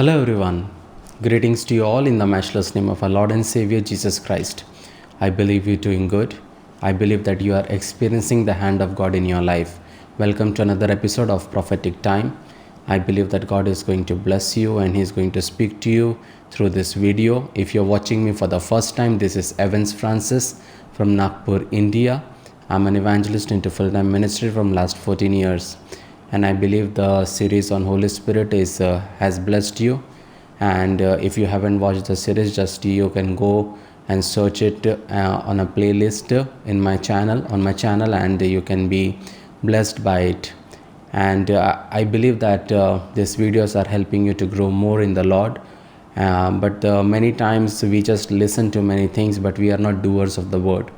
Hello everyone. Greetings to you all in the matchless name of our Lord and Savior Jesus Christ. I believe you're doing good. I believe that you are experiencing the hand of God in your life. Welcome to another episode of Prophetic Time. I believe that God is going to bless you and He's going to speak to you through this video. If you're watching me for the first time, this is Evans Francis from Nagpur, India. I'm an evangelist into full-time ministry from last 14 years. And I believe the series on Holy Spirit has blessed you. And if you haven't watched the series, just you can go and search it on a playlist in my channel and you can be blessed by it. And I believe that these videos are helping you to grow more in the Lord. But many times we just listen to many things, but we are not doers of the word.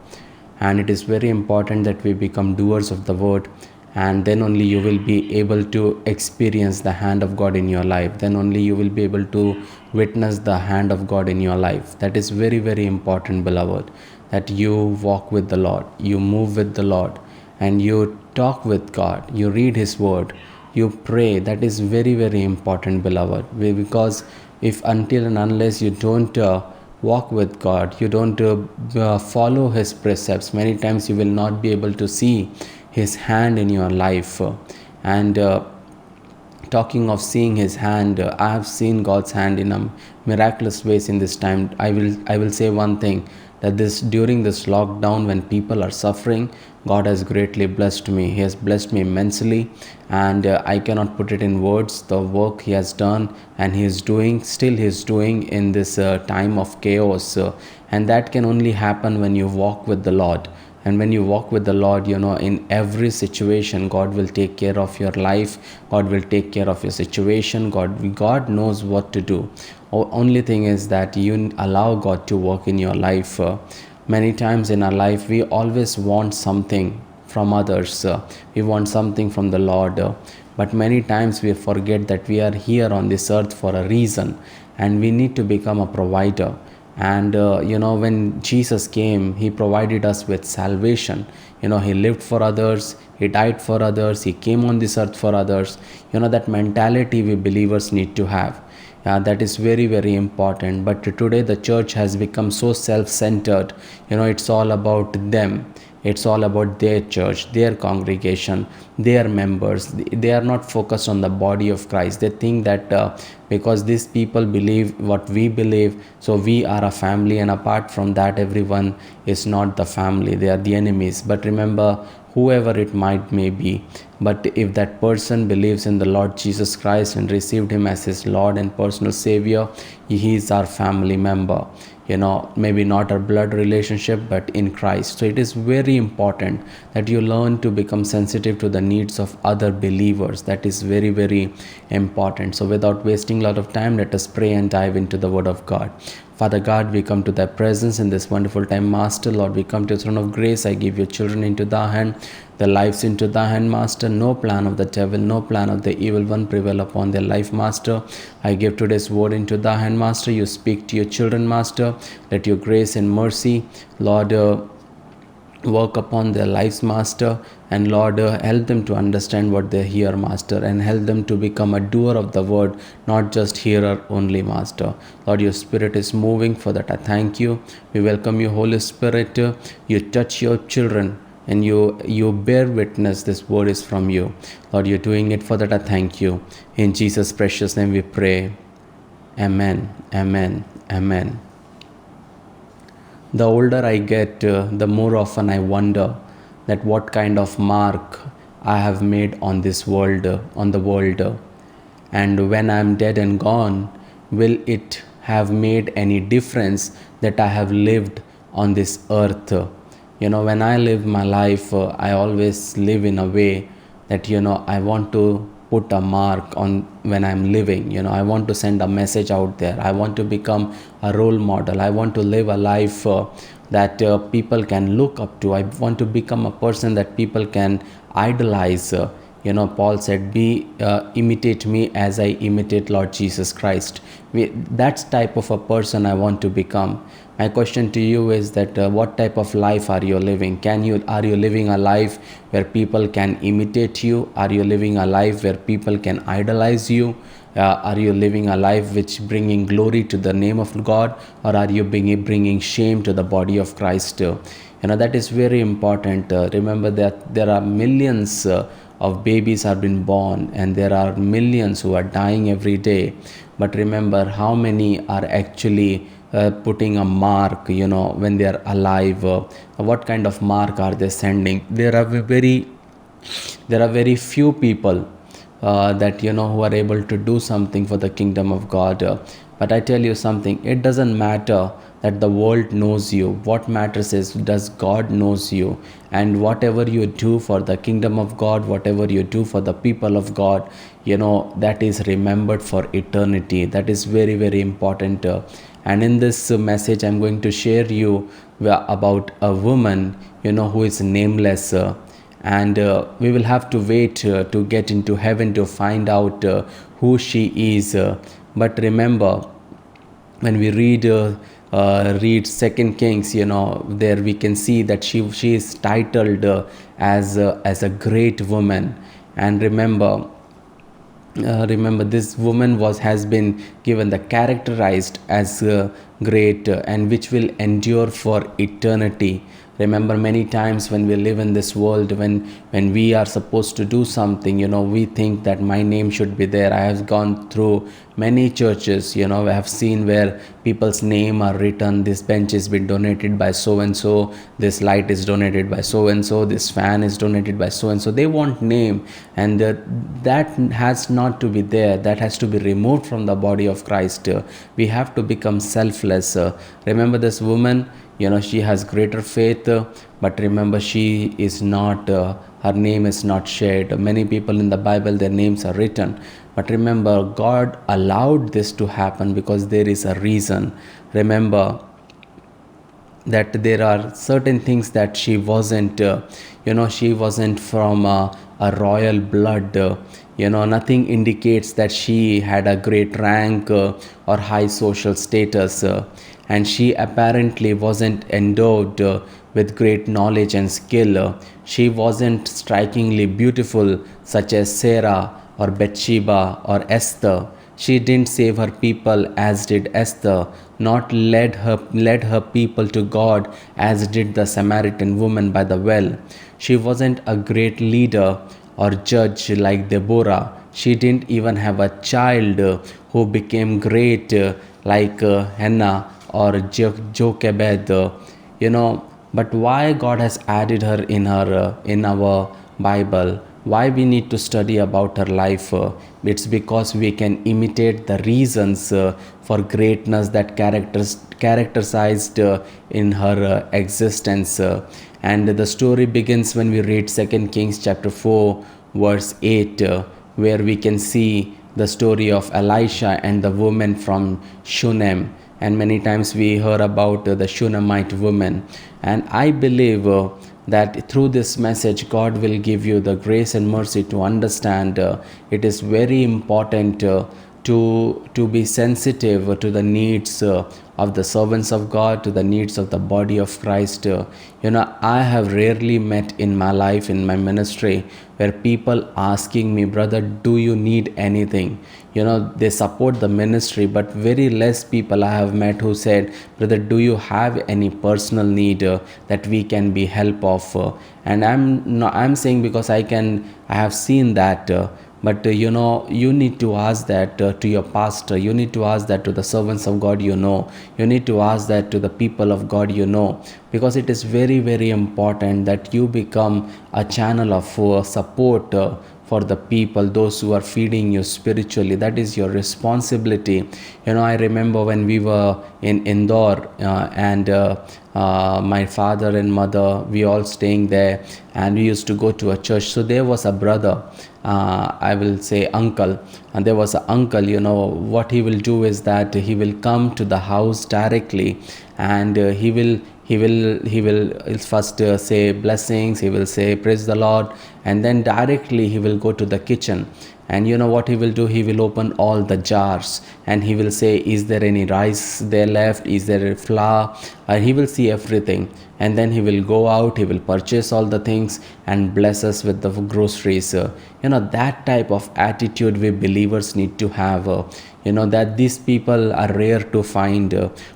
And it is very important that we become doers of the word, and then only you will be able to experience the hand of God in your life. Then only you will be able to witness the hand of God in your life. That is very, very important, beloved, that you walk with the Lord, you move with the Lord, and you talk with God, you read His word, you pray. That is very, very important, beloved, because if until and unless you don't walk with God, you don't follow His precepts, many times you will not be able to see His hand in your life. And talking of seeing His hand, I have seen God's hand in a miraculous ways in this time. I will say one thing, that during this lockdown, when people are suffering, God has greatly blessed me. He has blessed me immensely, and I cannot put it in words, the work He has done and He is doing, still He is doing in this time of chaos. And that can only happen when you walk with the Lord. And when you walk with the Lord, in every situation, God will take care of your life. God will take care of your situation. God knows what to do. Only thing is that you allow God to work in your life. Many times in our life, we always want something from others. We want something from the Lord. But many times we forget that we are here on this earth for a reason, and we need to become a provider. And when Jesus came, He provided us with salvation. He lived for others, He died for others, He came on this earth for others. That mentality we believers need to have. That is very, very important. But today the church has become so self-centered. It's all about them. It's all about their church, their congregation, their members. They are not focused on the body of Christ. They think that because these people believe what we believe, so we are a family, and apart from that, everyone is not the family. They are the enemies. But remember, whoever it may be, but if that person believes in the Lord Jesus Christ and received Him as his Lord and personal Savior, he is our family member. Maybe not our blood relationship, but in Christ. So it is very important that you learn to become sensitive to the needs of other believers. That is very, very important. So without wasting a lot of time, let us pray and dive into the Word of God. Father God, we come to Thy presence in this wonderful time, Master. Lord, we come to your throne of grace. I give your children into Thy hand, their lives into Thy hand, Master. No plan of the devil, no plan of the evil one prevail upon their life, Master. I give today's word into Thy hand, Master. You speak to your children, Master. Let your grace and mercy, Lord, work upon their lives, Master. And Lord, help them to understand what they hear, Master, and help them to become a doer of the word, not just hearer only, Master. Lord, your Spirit is moving. For that I thank you. We welcome you, Holy Spirit. You touch your children, and you bear witness this word is from you. Lord, you're doing it. For that I thank you. In Jesus' precious name we pray. Amen. Amen. Amen. The older I get, the more often I wonder that what kind of mark I have made on this world, on the world. And when I am dead and gone, will it have made any difference that I have lived on this earth? When I live my life, I always live in a way that, I want to put a mark on when I'm living. I want to send a message out there. I want to become a role model. I want to live a life that people can look up to. I want to become a person that people can idolize. Paul said, imitate me as I imitate Lord Jesus Christ. That's type of a person I want to become. My question to you is that what type of life are you living? Are you living a life where people can imitate you? Are you living a life where people can idolize you? Are you living a life which bringing glory to the name of God, or are you bringing shame to the body of Christ? That is very important. Remember that there are millions of babies are been born, and there are millions who are dying every day. But remember, how many are actually putting a mark, when they are alive? What kind of mark are they sending? There are very few people that who are able to do something for the kingdom of God. But I tell you something, it doesn't matter that the world knows you. What matters is, does God knows you? And whatever you do for the kingdom of God, whatever you do for the people of God, that is remembered for eternity. That is very, very important. And in this message, I'm going to share you about a woman, who is nameless. And we will have to wait to get into heaven to find out who she is. But remember, when we read Second Kings, there we can see that she is titled as a great woman. And remember, this woman has been given the characterized as great, and which will endure for eternity. Remember, many times when we live in this world, when we are supposed to do something, we think that my name should be there. I have gone through many churches, I have seen where people's name are written. This bench has been donated by so and so, this light is donated by so and so, this fan is donated by so and so. They want name, and that has not to be there. That has to be removed from the body of Christ. We have to become selfless. Remember this woman, she has greater faith, but remember, she is not her name is not shared. Many people in the Bible, their names are written, but remember, God allowed this to happen because there is a reason. Remember that there are certain things that she wasn't, she wasn't from a royal blood. Nothing indicates that she had a great rank or high social status. And she apparently wasn't endowed with great knowledge and skill. She wasn't strikingly beautiful, such as Sarah or Bathsheba or Esther. She didn't save her people as did Esther, not led her people to God as did the Samaritan woman by the well. She wasn't a great leader or judge like Deborah. She didn't even have a child who became great like Hannah or Jochebed. But why God has added her in our Bible? Why we need to study about her life? It's because we can imitate the reasons for greatness that characterized in her existence. And the story begins when we read 2 Kings chapter 4 verse 8, where we can see the story of Elisha and the woman from Shunem. And many times we hear about the Shunammite woman. And I believe that through this message, God will give you the grace and mercy to understand it is very important to be sensitive to the needs of the servants of God, to the needs of the body of Christ. I have rarely met in my life, in my ministry, where people asking me, brother, do you need anything? They support the ministry, but very less people I have met who said, brother, do you have any personal need that we can be help of? And I'm saying because I have seen that. But you need to ask that to your pastor. You need to ask that to the servants of God. You need to ask that to the people of God. Because it is very, very important that you become a channel of support for the people, those who are feeding you spiritually. That is your responsibility. I remember when we were in Indore, and my father and mother, we all staying there, and we used to go to a church. So there was a brother, I will say uncle, and there was an uncle. What he will do is that he will come to the house directly, and he will first say blessings. He will say praise the Lord, and then directly he will go to the kitchen. And what he will do, he will open all the jars, and he will say, is there any rice there left, is there flour? He will see everything, and then he will go out, he will purchase all the things and bless us with the groceries. That type of attitude we believe believers need to have. That these people are rare to find,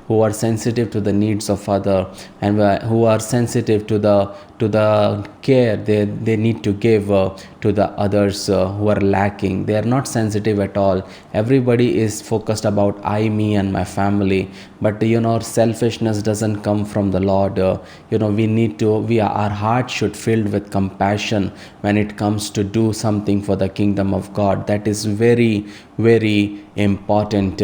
who are sensitive to the needs of other, and who are sensitive to the care they need to give to the others who are lacking. They are not sensitive at all. Everybody is focused about I, me, and my family. But selfishness doesn't come from the Lord. Our heart should filled with compassion when it comes to do something for the kingdom of God. That is very, very important.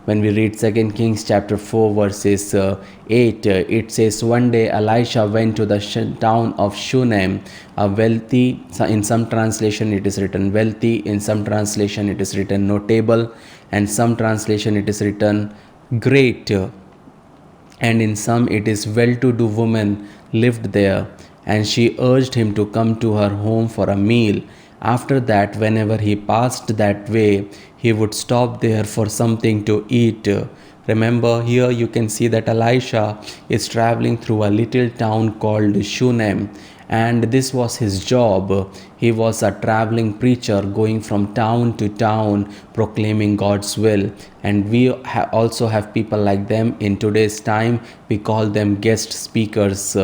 When we read 2 Kings chapter 4 verses 8, it says, one day Elisha went to the town of Shunem, a wealthy, in some translation it is written wealthy, in some translation it is written notable, and some translation it is written great, and in some it is well-to-do woman lived there, and she urged him to come to her home for a meal. After that, whenever he passed that way, he would stop there for something to eat. Remember, here you can see that Elisha is traveling through a little town called Shunem, and this was his job. He was a traveling preacher going from town to town proclaiming God's will. And we also have people like them in today's time. We call them guest speakers.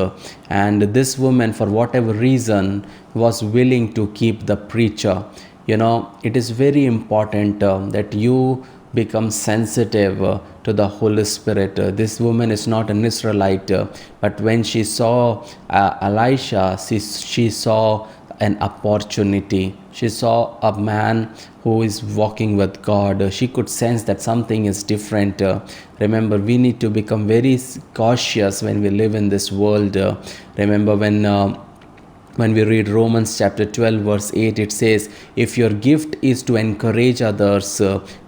And this woman, for whatever reason, was willing to keep the preacher. It is very important that you become sensitive to the Holy Spirit. This woman is not an Israelite, but when she saw Elisha, she saw an opportunity. She saw a man who is walking with God. She could sense that something is different. Remember, we need to become very cautious when we live in this world. Remember, when we read Romans chapter 12 verse 8, it says, if your gift is to encourage others,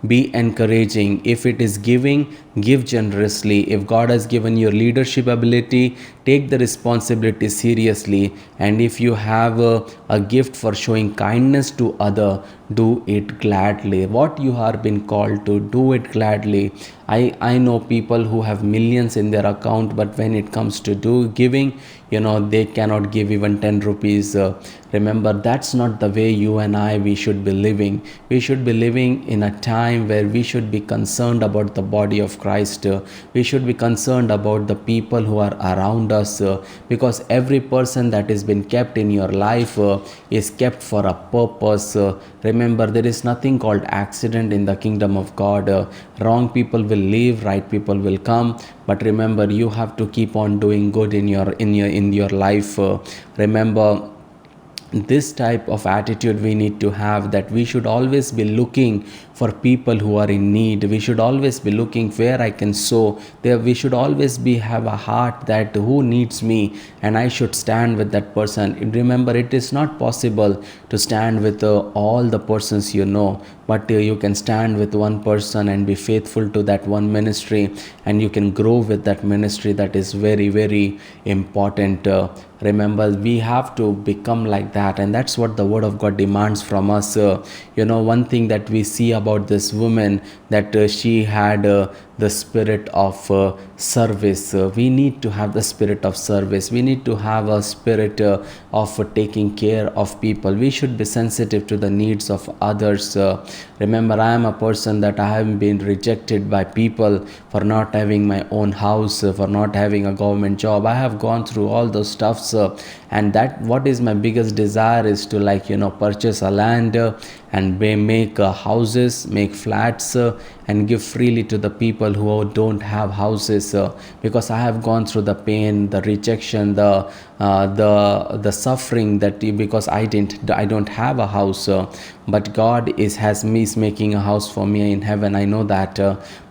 be encouraging. If it is giving, give generously. If God has given you leadership ability, take the responsibility seriously. And if you have a gift for showing kindness to other, do it gladly. What you are been called to, do it gladly. I know people who have millions in their account, but when it comes to giving, they cannot give even 10 rupees. Remember, that's not the way you and we should be living. We should be living in a time where we should be concerned about the body of Christ. We should be concerned about the people who are around us, because every person that has been kept in your life is kept for a purpose. Remember, there is nothing called accident in the kingdom of God. Wrong people will leave, right people will come. But remember, you have to keep on doing good in your life. Remember, this type of attitude we need to have, that we should always be looking for people who are in need. We should always be looking where I can sow. There we should always have a heart that who needs me, and I should stand with that person. Remember, it is not possible to stand with all the persons but you can stand with one person and be faithful to that one ministry, and you can grow with that ministry. That is very, very important. Remember, we have to become like that, and that's what the word of God demands from us. One thing that we see about this woman, that she had the spirit of service. We need to have the spirit of service. We need to have a spirit of taking care of people. We should be sensitive to the needs of others. Remember, I am a person that I have been rejected by people for not having my own house, for not having a government job. I have gone through all those stuffs, and that what is my biggest desire is to purchase a land and make houses, make flats, and give freely to the people who don't have houses, because I have gone through the pain, the rejection, the suffering, because I don't have a house, but God is making a house for me in heaven. I know that.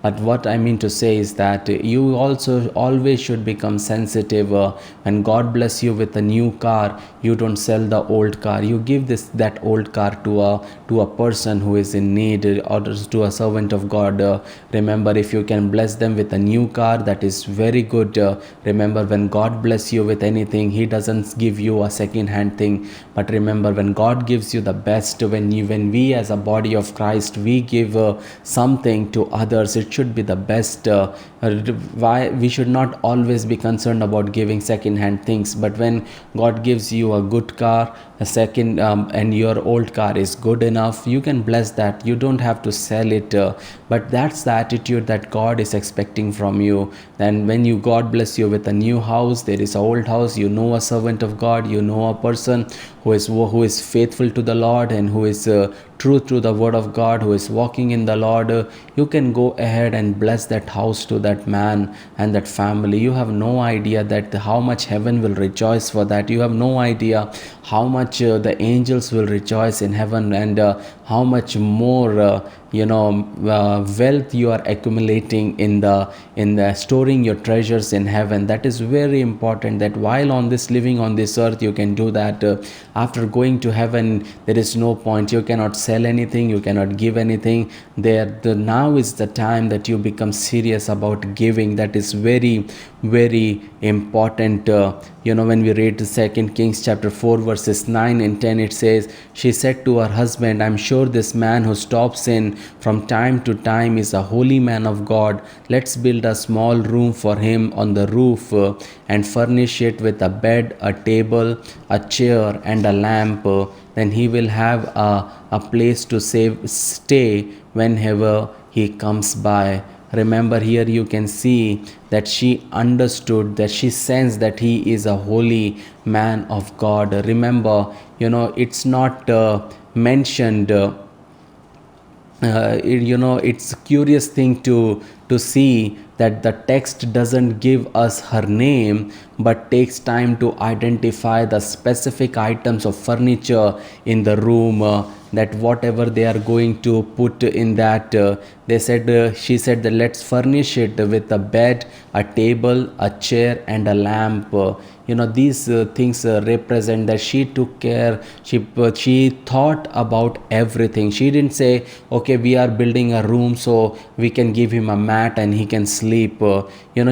But what I mean to say is that you also always should become sensitive. When God bless you with a new car, you don't sell the old car. You give that old car to a person who is in need, or to a servant of God. Remember, if you can bless them with a new car, that is very good. Remember, when God bless you with anything, He doesn't give you a second hand thing. But remember, when God gives you the best, when we as a body of Christ, we give something to others, it should be the best. Why we should not always be concerned about giving second hand things, but when God gives you a good car, a second and your old car is good enough, you can bless that. You don't have to sell it, but that's the attitude that God is expecting from you. Then when you God bless you with a new house, there is an old house, you know a servant of God, you know a person who is faithful to the Lord and who is true to the word of God, who is walking in the Lord, you can go ahead and bless that house to that man and that family. You have no idea that how much heaven will rejoice for that. You have no idea how much the angels will rejoice in heaven, and how much more wealth you are accumulating in the storing your treasures in heaven. That is very important, that while on this living on this earth you can do that. After going to heaven, there is no point. You cannot sell anything, you cannot give anything there. Now is the time that you become serious about giving. That is very, very important. When we read the 2 Kings chapter 4 verses 9 and 10, it says, she said to her husband, I'm sure this man who stops in from time to time is a holy man of God. Let's build a small room for him on the roof and furnish it with a bed, a table, a chair, and a lamp. Then he will have a place to stay whenever he comes by. Remember, here you can see that she understood, that she sensed that he is a holy man of God. Remember, it's not mentioned. It's a curious thing to see that the text doesn't give us her name, but takes time to identify the specific items of furniture in the room, that whatever they are going to put in that. She said that let's furnish it with a bed, a table, a chair, and a lamp. These things represent that she took care. She thought about everything. She didn't say, okay, we are building a room so we can give him a mat and he can sleep.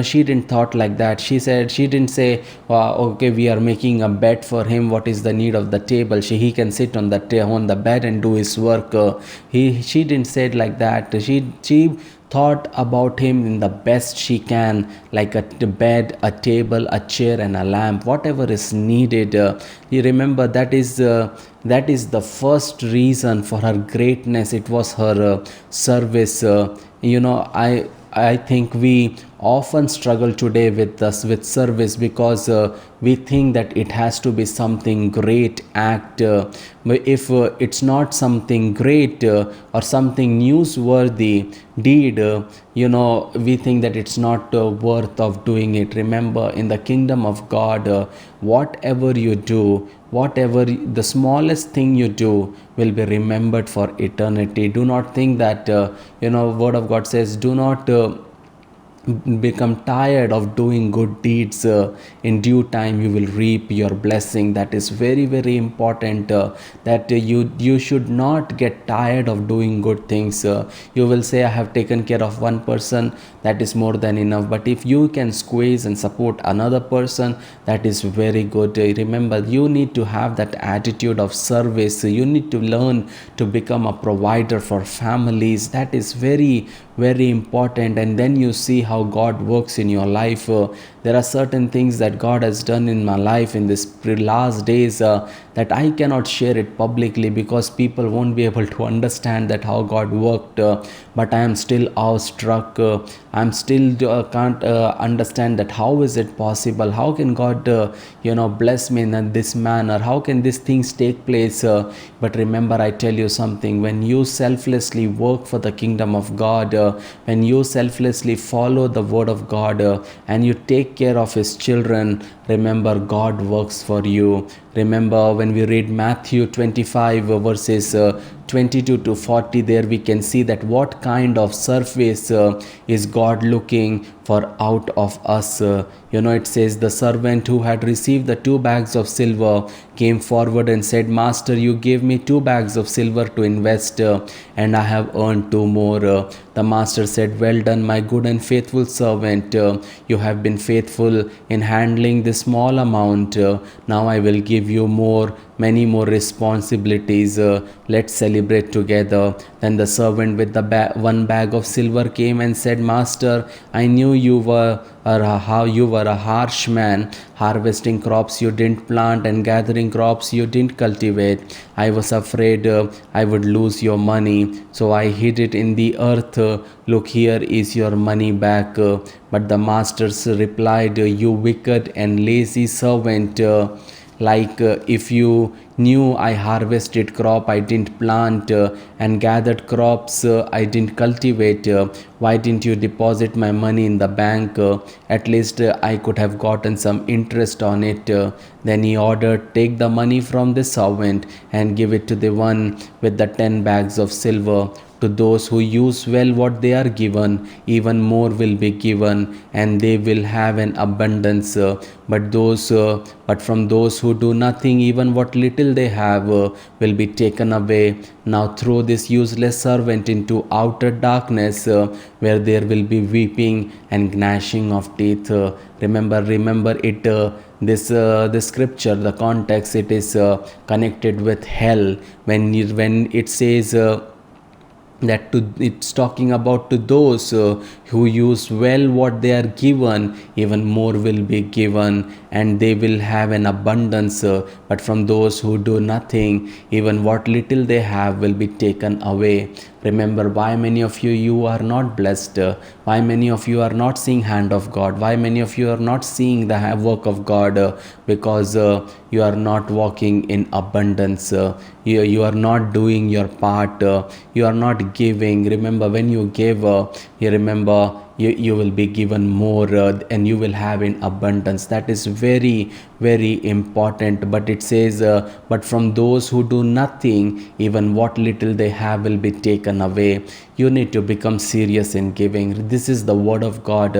She didn't thought like that. She didn't say, okay, we are making a bed for him, what is the need of the table, he can sit on the bed and do his work. She didn't say it like that. She thought about him in the best she can, like a bed, a table, a chair, and a lamp, whatever is needed. You remember, that is the first reason for her greatness. It was her service. I think we often struggle today with service, because we think that it has to be something great act. But if it's not something great or something newsworthy deed, we think that it's not worth of doing it. Remember, in the kingdom of God, whatever you do, whatever the smallest thing you do will be remembered for eternity. Do not think that word of God says, do not become tired of doing good deeds. In due time you will reap your blessing. That is very, very important, that you should not get tired of doing good things. You will say, I have taken care of one person, that is more than enough. But if you can squeeze and support another person, that is very good. Remember, you need to have that attitude of service. You need to learn to become a provider for families. That is very, very important. And then you see how God works in your life. There are certain things that God has done in my life in this last days that I cannot share it publicly, because people won't be able to understand that how God worked. But I am still awestruck. I'm still can't understand that how is it possible? How can God bless me in this manner? How can these things take place? But remember, I tell you something. When you selflessly work for the kingdom of God, when you selflessly follow the word of God, and you take care of his children, remember, God works for you. Remember, when we read Matthew 25 verses 22 to 40, there we can see that what kind of service is God looking for out of us. It says, the servant who had received the 2 bags of silver came forward and said, Master, you gave me 2 bags of silver to invest, and I have earned 2 more. The master said, well done, my good and faithful servant. You have been faithful in handling this small amount. Now I will give give you many more responsibilities. Let's celebrate together. Then the servant with the one bag of silver came and said, Master, I knew how you were a harsh man, harvesting crops you didn't plant and gathering crops you didn't cultivate. I was afraid I would lose your money, so I hid it in the earth. Look, here is your money back. But the masters replied, You wicked and lazy servant. If you knew I harvested crop I didn't plant and gathered crops I didn't cultivate, why didn't you deposit my money in the bank? At least I could have gotten some interest on it. Then he ordered, Take the money from the servant and give it to the one with the 10 bags of silver. To those who use well what they are given, even more will be given, and they will have an abundance. But from those who do nothing, even what little they have will be taken away. Now throw this useless servant into outer darkness, where there will be weeping and gnashing of teeth. Remember it. This scripture, the context, it is connected with hell. When it says. It's talking about to those who use well what they are given, even more will be given, and they will have an abundance. But from those who do nothing, even what little they have will be taken away. Remember, why many of you are not blessed? Why many of you are not seeing hand of God? Why many of you are not seeing the work of God? Because you are not walking in abundance. You are not doing your part. You are not giving. Remember, when you give, you remember you will be given more, and you will have in abundance. That is very, very important. But it says, but from those who do nothing, even what little they have will be taken away. You need to become serious in giving. This is the word of God.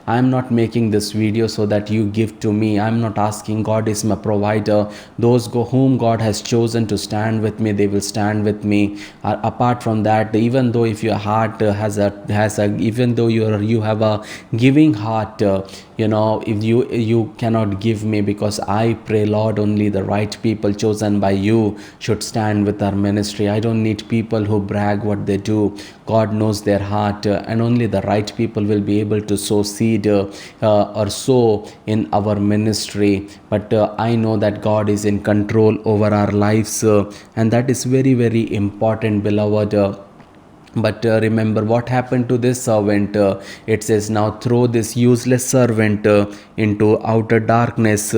I am not making this video so that you give to me. I am not asking. God is my provider. Those whom God has chosen to stand with me, they will stand with me. Apart from that, even though if your heart even though you have a giving heart, if you cannot give me, because I pray, Lord, only the right people chosen by you should stand with our ministry. I don't need people who brag what they do. God knows their heart, and only the right people will be able to sow seed or sow in our ministry. But I know that God is in control over our lives, and that is very, very important, beloved. But remember what happened to this servant. It says, now throw this useless servant into outer darkness,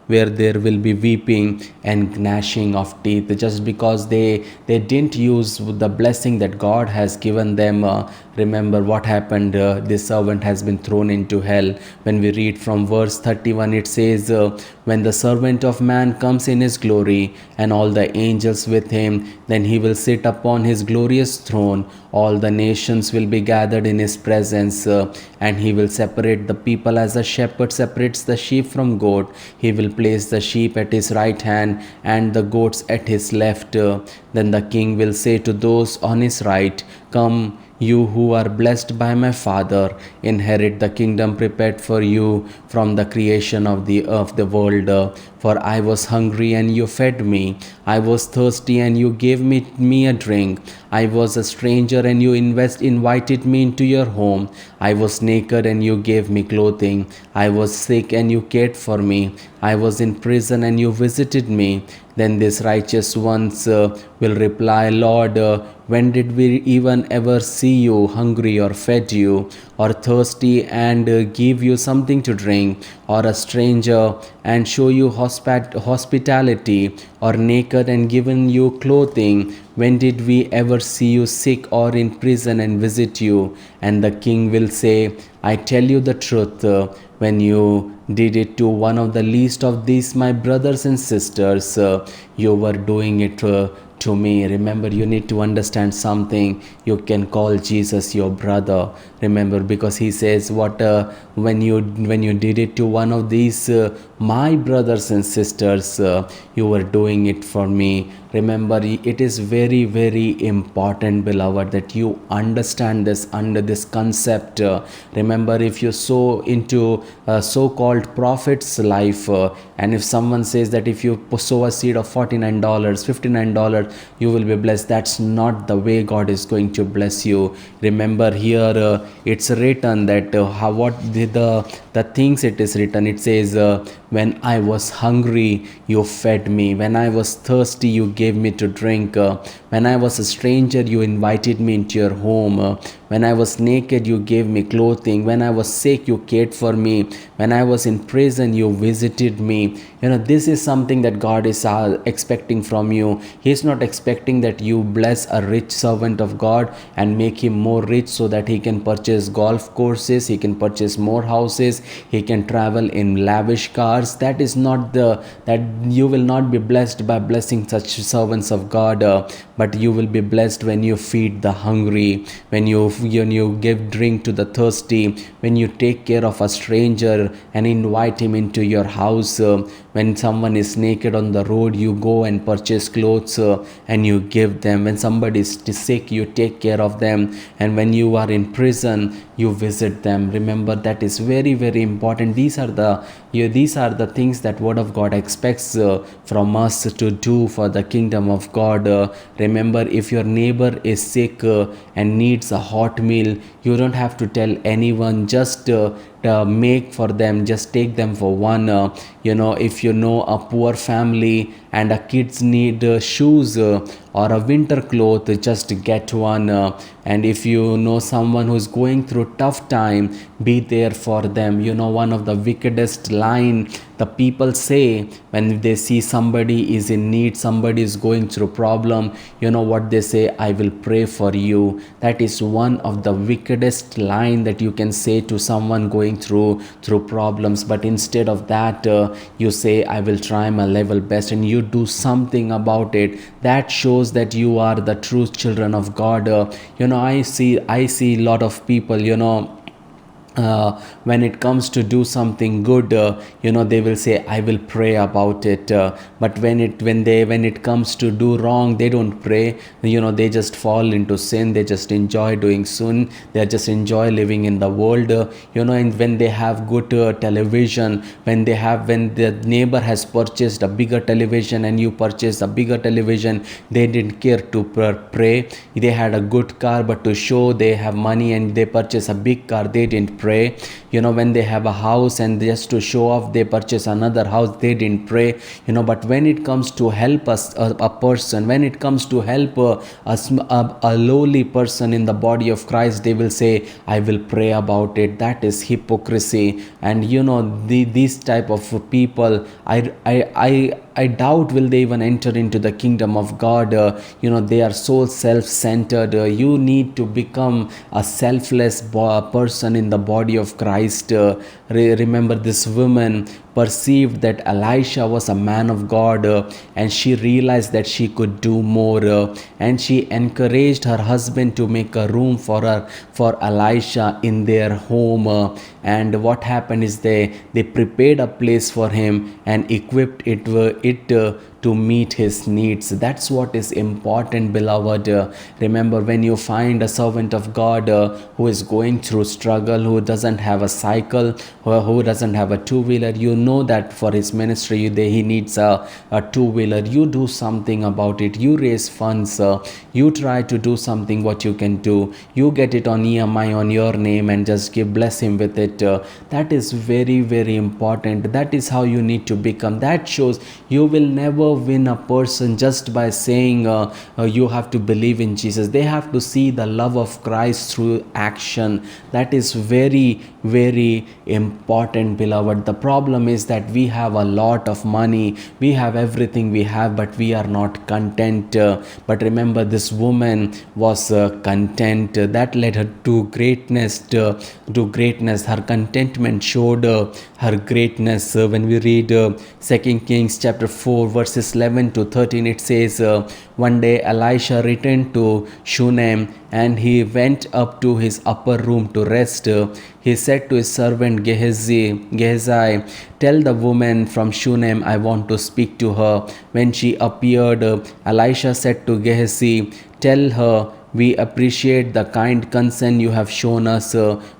where there will be weeping and gnashing of teeth, just because they didn't use the blessing that God has given them. Remember what happened. This servant has been thrown into hell. When we read from verse 31, it says, when the servant of man comes in his glory and all the angels with him, then he will sit upon his glorious throne. All the nations will be gathered in his presence, and he will separate the people as a shepherd separates the sheep from goat. He will place the sheep at his right hand and the goats at his left. Then the king will say to those on his right, Come, you who are blessed by my Father, inherit the kingdom prepared for you from the creation of the world. For I was hungry and you fed me. I was thirsty and you gave me a drink. I was a stranger and you invited me into your home. I was naked and you gave me clothing. I was sick and you cared for me. I was in prison and you visited me. Then these righteous ones will reply, Lord, when did we even ever see you hungry or fed you, or thirsty and give you something to drink, or a stranger and show you hospitality, or naked and given you clothing? When did we ever see you sick or in prison and visit you? And the king will say, I tell you the truth, when you did it to one of the least of these my brothers and sisters, you were doing it to me. Remember, you need to understand something. You can call Jesus your brother. Remember, because he says, when you did it to one of these my brothers and sisters, you were doing it for me. Remember, it is very, very important, beloved, that you understand this under this concept. Remember, if you're so into so-called prophet's life, and if someone says that if you sow a seed of $49, $59, you will be blessed, that's not the way God is going to bless you. Remember, here it's written that how what the things it is written. It says, when I was hungry, you fed me. When I was thirsty, you gave me to drink. When I was a stranger, you invited me into your home. When I was naked, you gave me clothing. When I was sick, you cared for me. When I was in prison, you visited me. This is something that God is expecting from you. He is not expecting that you bless a rich servant of God and make him more rich so that he can purchase golf courses, he can purchase more houses, he can travel in lavish cars. That is not that you will not be blessed by blessing such servants of God, but you will be blessed when you feed the hungry, when you give drink to the thirsty, when you take care of a stranger and invite him into your house. When someone is naked on the road, you go and purchase clothes and you give them. When somebody is sick, you take care of them. And when you are in prison, you visit them. Remember, that is very, very important. These are the things that Word of God expects from us to do for the kingdom of God. Remember, if your neighbor is sick and needs a hot meal, you don't have to tell anyone. Just make for them, just take them for one. If you know a poor family and a kids need shoes or a winter cloth, just get one. And if you know someone who's going through tough time, be there for them. One of the wickedest line the people say when they see somebody is in need, somebody is going through problem, what they say? I will pray for you. That is one of the wickedest line that you can say to someone going through problems. But instead of that, you say, I will try my level best, and you do something about it. That shows that you are the true children of God. I see a lot of people, when it comes to do something good, they will say, I will pray about it. But when it comes to do wrong, they don't pray. They just fall into sin. They just enjoy doing sin. They just enjoy living in the world. And when they have good television, when the neighbor has purchased a bigger television and you purchase a bigger television, they didn't care to pray. They had a good car, but to show they have money and they purchase a big car, they didn't pray. When they have a house and just to show off, they purchase another house, they didn't pray. But when it comes to help us a person, when it comes to help a lowly person in the body of Christ, they will say, I will pray about it. That is hypocrisy. And these type of people, I doubt will they even enter into the kingdom of God. They are so self-centered. You need to become a selfless person in the body of Christ. Remember, this woman perceived that Elisha was a man of God, and she realized that she could do more, and she encouraged her husband to make a room for Elisha in their home. And what happened is they prepared a place for him and equipped it to meet his needs. That's what is important, beloved. Remember, when you find a servant of God who is going through struggle, who doesn't have a cycle, who doesn't have a two-wheeler, you know that for his ministry he needs a two-wheeler. You do something about it. You raise funds. You try to do something what you can do. You get it on EMI on your name and just bless him with it. That is very, very important. That is how you need to become. That shows you will never win a person just by saying you have to believe in Jesus. They have to see the love of Christ through action. That is very, very important, beloved. The problem is that we have a lot of money, we have everything we have, but we are not content. But remember, this woman was content. That led her to greatness. Her contentment showed her greatness. When we read 2 Kings chapter 4 verses 11 to 13, it says, one day Elisha returned to Shunem, and he went up to his upper room to rest. He said to his servant Gehazi, "Tell the woman from Shunem I want to speak to her." When she appeared, Elisha said to Gehazi, "Tell her, we appreciate the kind concern you have shown us.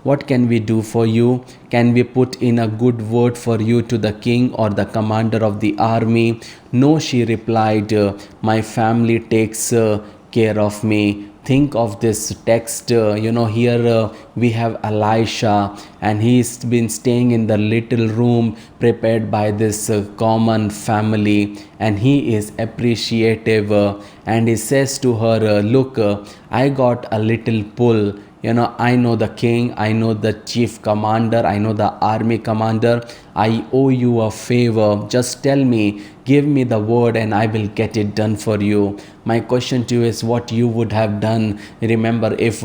What can we do for you? Can we put in a good word for you to the king or the commander of the army?" "No," she replied, "my family takes care of me." Think of this text, here we have Elisha, and he's been staying in the little room prepared by this common family, and he is appreciative, and he says to her, "Look, I got a little pull. I know the king, I know the chief commander, I know the army commander. I owe you a favor. Just tell me, give me the word, and I will get it done for you." My question to you is what you would have done. Remember, if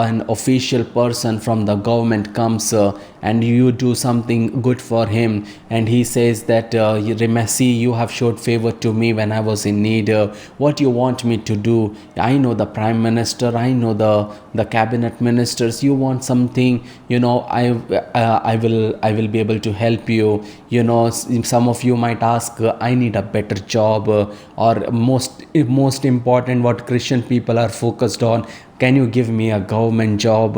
an official person from the government comes and you do something good for him, and he says that, "See, you have showed favor to me when I was in need. What you want me to do? I know the prime minister, I know the cabinet ministers. You want something, I will be able to help you." Some of you might ask, "I need a better job," or most important, what Christian people are focused on, "Can you give me a government job?"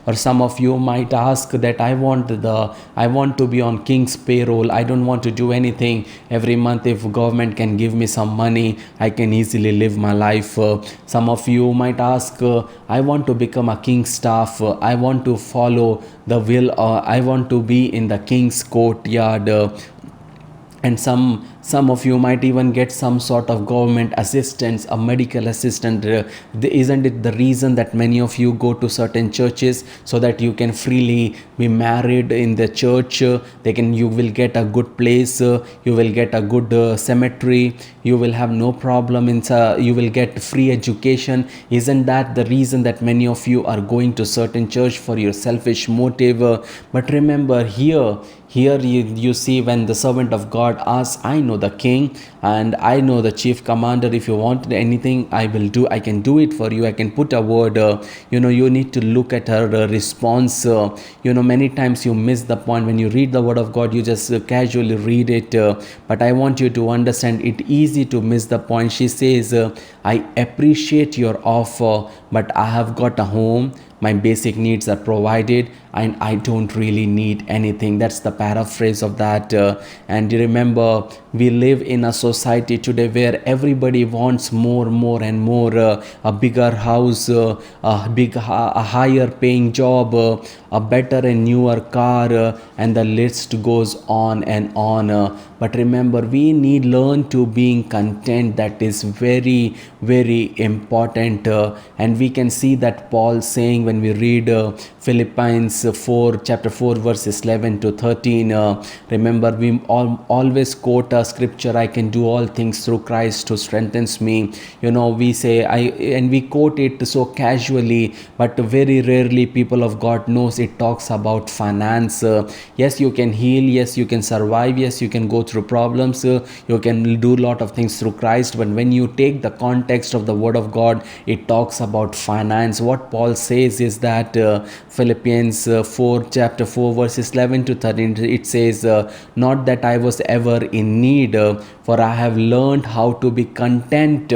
Or some of you might ask that, I want to be on king's payroll. I don't want to do anything. Every month, if government can give me some money, I can easily live my life. Some of you might ask, "I want to become a king's staff. I want to follow the will. I want to be in the king's courtyard." And some of you might even get some sort of government assistance, a medical assistant. Isn't it the reason that many of you go to certain churches, so that you can freely be married in the church? You will get a good place, you will get a good cemetery, you will have no problem you will get free education. Isn't that the reason that many of you are going to certain church for your selfish motive? But remember, here you see, when the servant of God asks, "I know the king and I know the chief commander. If you want anything, I can do it for you. I can put a word." You need to look at her response. Many times you miss the point. When you read the word of God, you just casually read it. But I want you to understand, it easy to miss the point. She says, "I appreciate your offer, but I have got a home. My basic needs are provided, and I don't really need anything." That's the paraphrase of that. And you remember, we live in a society today where everybody wants more and more. A bigger house, a higher paying job, a better and newer car, and the list goes on and on. But remember, we need learn to being content. That is very, very important. And we can see that Paul saying, when we read Philippians chapter 4 verses 11 to 13. Remember, we always quote a scripture, "I can do all things through Christ who strengthens me." We say, and we quote it so casually, but very rarely people of God knows it talks about finance. Yes, you can heal, yes, you can survive, yes, you can go through problems, you can do a lot of things through Christ. But when you take the context of the word of God, it talks about finance. What Paul says is that, Philippians chapter 4 verses 11 to 13, it says, "Not that I was ever in need, for I have learned how to be content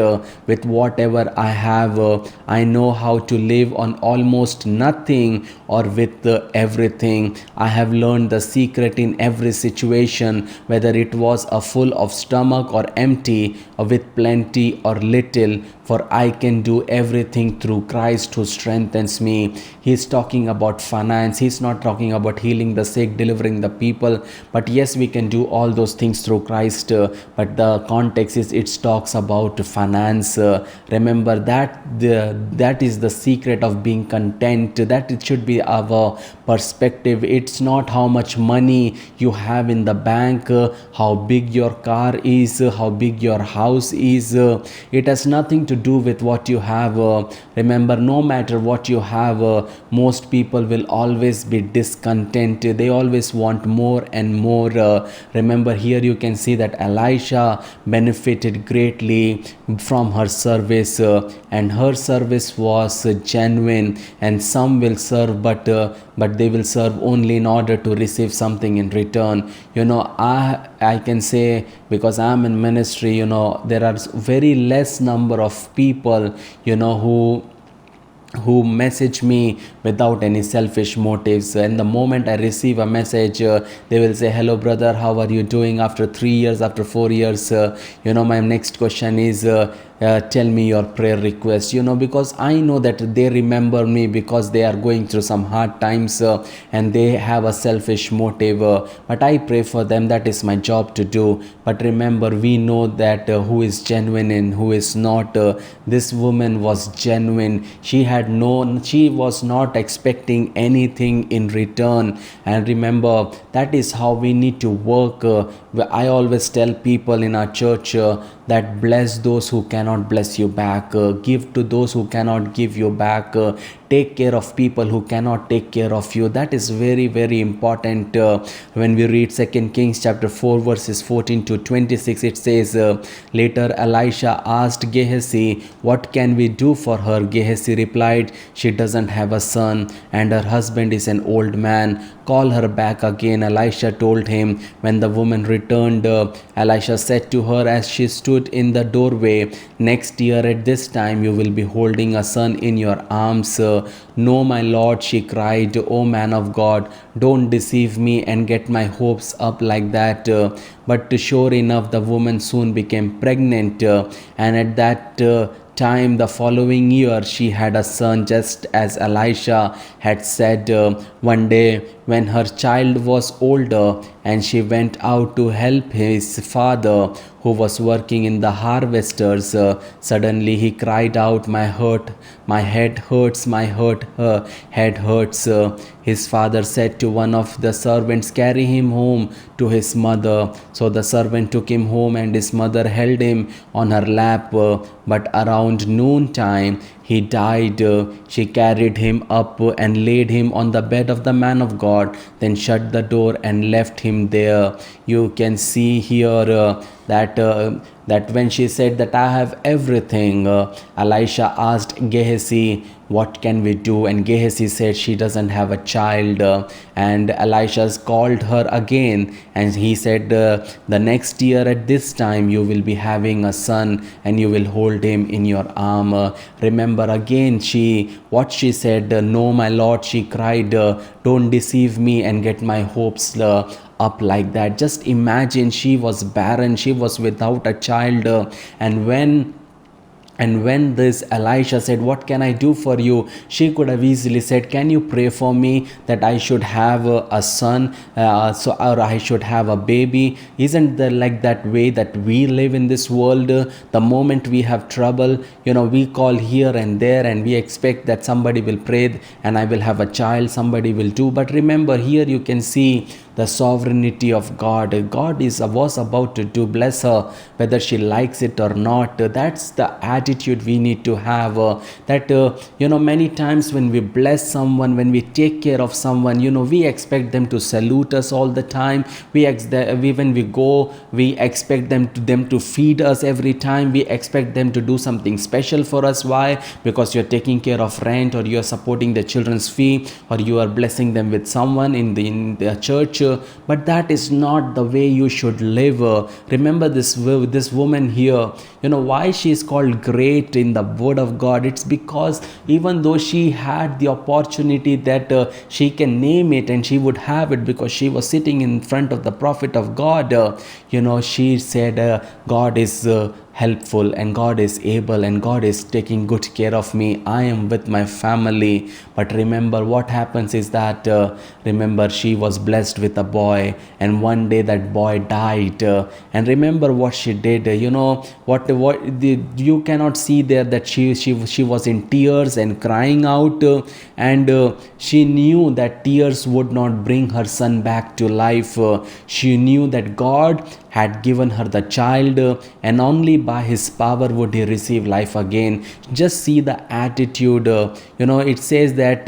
with whatever I have. I know how to live on almost nothing or with everything. I have learned the secret in every situation, whether it was a full of stomach or empty, or with plenty or little, for I can do everything through Christ who strengthens me." He's talking about finance. He's not talking about healing the sick, delivering the people. But yes, we can do all those things through Christ. But the context is, it talks about finance. Remember that is the secret of being content. That it should be our perspective. It's not how much money you have in the bank, how big your car is, how big your house is. It has nothing to do with what you have. Remember, no matter what you have, most people will always be discontent. They always want more and more. Remember, here you can see that Elisha benefited greatly from her service, and her service was genuine. And some will serve, but they will serve only in order to receive something in return. I can say, because I'm in ministry, there are very less number of people, who message me without any selfish motives. And the moment I receive a message, they will say, hello brother, how are you doing after 3 years, after 4 years? My next question is, tell me your prayer request, because I know that they remember me because they are going through some hard times, and they have a selfish motive, but I pray for them. That is my job to do. But remember, we know that who is genuine and who is not. This woman was genuine. She was not expecting anything in return. And remember, that is how we need to work. I always tell people in our church, that bless those who cannot bless you back, give to those who cannot give you back, take care of people who cannot take care of you. That is very, very important. When we read 2 Kings chapter 4 verses 14 to 26, it says, later Elisha asked Gehazi, what can we do for her? Gehazi replied, she doesn't have a son and her husband is an old man. Call her back again. Elisha told him. When the woman returned, Elisha said to her as she stood in the doorway, next year at this time you will be holding a son in your arms. No, my lord, she cried. O man of God, don't deceive me and get my hopes up like that. But sure enough, the woman soon became pregnant, and at that time the following year she had a son, just as Elisha had said. One day when her child was older and she went out to help his father, who was working in the harvesters, suddenly he cried out, my head hurts, head hurts. His father said to one of the servants, carry him home to his mother. So the servant took him home and his mother held him on her lap. But around noontime he died. She carried him up and laid him on the bed of the man of God, then shut the door and left him there. You can see here that when she said that I have everything, Elisha asked Gehazi, what can we do? And Gehazi said she doesn't have a child. And Elisha called her again and he said, the next year at this time you will be having a son and you will hold him in your arm. Remember again what she said, no my lord, she cried, don't deceive me and get my hopes up like that. Just imagine, she was barren, she was without a child, and when this Elisha said, what can I do for you? She could have easily said, can you pray for me that I should have a son, or I should have a baby? Isn't there like that way that we live in this world? The moment we have trouble, we call here and there and we expect that somebody will pray and I will have a child, somebody will do. But remember, here you can see the sovereignty of God. God was about to bless her, whether she likes it or not. That's the attitude we need to have. Many times when we bless someone, when we take care of someone, we expect them to salute us all the time. When we go, we expect them to feed us every time. We expect them to do something special for us. Why? Because you're taking care of rent, or you're supporting the children's fee, or you are blessing them with someone in the church. But that is not the way you should live. Remember this woman here, why she is called great in the word of God. It's because even though she had the opportunity that she can name it and she would have it, because she was sitting in front of the prophet of God, she said, God is helpful and God is able and God is taking good care of me. I am with my family. But remember, what happens is that remember, she was blessed with a boy, and one day that boy died. And remember what she did. You cannot see there that she was in tears and crying out, and she knew that tears would not bring her son back to life. She knew that God had given her the child, and only by his power would he receive life again. Just see the attitude. It says that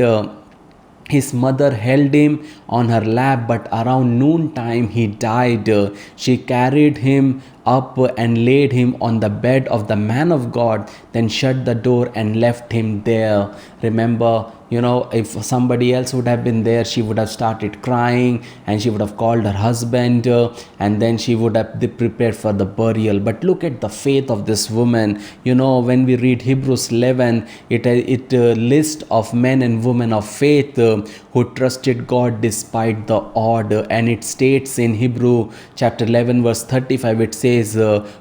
his mother held him on her lap, but around noontime he died. She carried him up and laid him on the bed of the man of God, then shut the door and left him there. Remember, if somebody else would have been there, she would have started crying and she would have called her husband, and then she would have prepared for the burial. But look at the faith of this woman. When we read Hebrews 11, it list of men and women of faith who trusted God despite the odd. And it states in Hebrew chapter 11 verse 35, it says,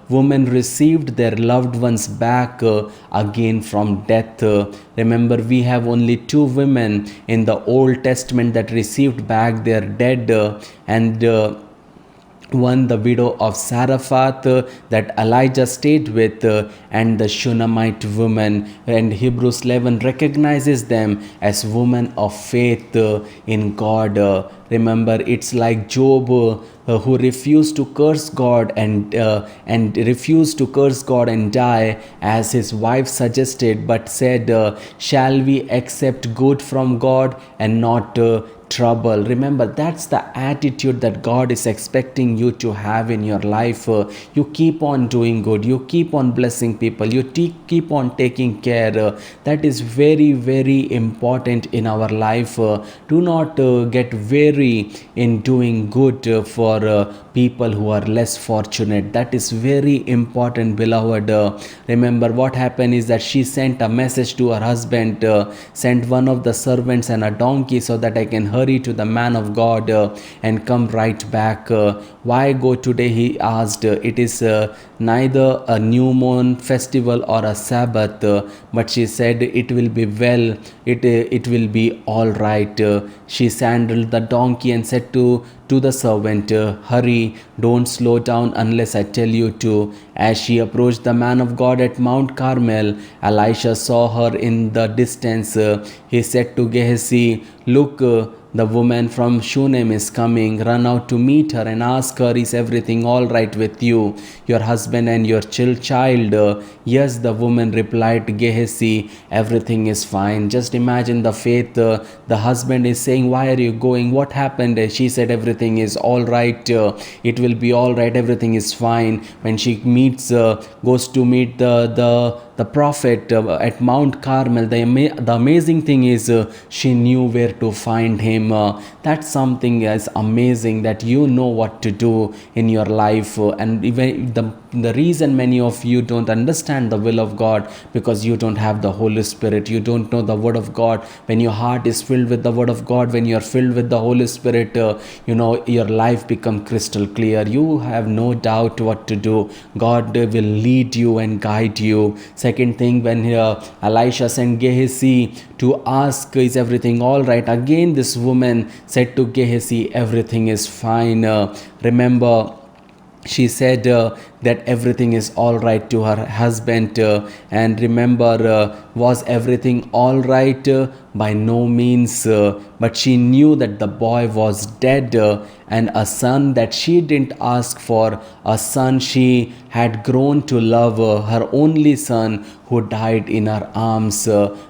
women received their loved ones back again from death. Remember, we have only two women in the Old Testament that received back their dead, and one, the widow of Zarephath that Elijah stayed with, and the Shunammite woman. And Hebrews 11 recognizes them as women of faith in God. Remember, it's like Job, who refused to curse God and refused to curse God and die as his wife suggested, but said, "Shall we accept good from God and not trouble?" Remember, that's the attitude that God is expecting you to have in your life. You keep on doing good, you keep on blessing people, you keep on taking care. That is very, very important in our life. Do not get weary in doing good for people who are less fortunate. That is very important, beloved. Remember, what happened is that she sent a message to her husband, sent one of the servants and a donkey so that I can hurry to the man of God and come right back. Why go today, he asked. It is neither a new moon festival or a Sabbath. But she said, it will be well, it will be all right. She sandaled the donkey and said to the servant, hurry, don't slow down unless I tell you to. As she approached the man of God at Mount Carmel, Elisha saw her in the distance. He said to Gehazi, look, the woman from Shunem is coming. Run out to meet her and ask her, is everything all right with you, your husband and your child? Yes, the woman replied Gehazi, everything is fine. Just imagine the faith. The husband is saying, why are you going? What happened? She said, everything is all right. It will be all right. Everything is fine. When she goes to meet the prophet at Mount Carmel, the amazing thing is she knew where to find him. That's something is amazing, that you know what to do in your life. And even the reason many of you don't understand the will of God, because you don't have the Holy Spirit. You don't know the Word of God. When your heart is filled with the Word of God, when you're filled with the Holy Spirit, your life become crystal clear. You have no doubt what to do. God will lead you and guide you. Second thing, when Elisha sent Gehazi to ask, is everything all right? Again, this woman said to Gehazi, everything is fine. Remember, she said that everything is all right to her husband. And remember, was everything all right? By no means. But she knew that the boy was dead, and a son that she didn't ask for, a son she had grown to love, her only son who died in her arms.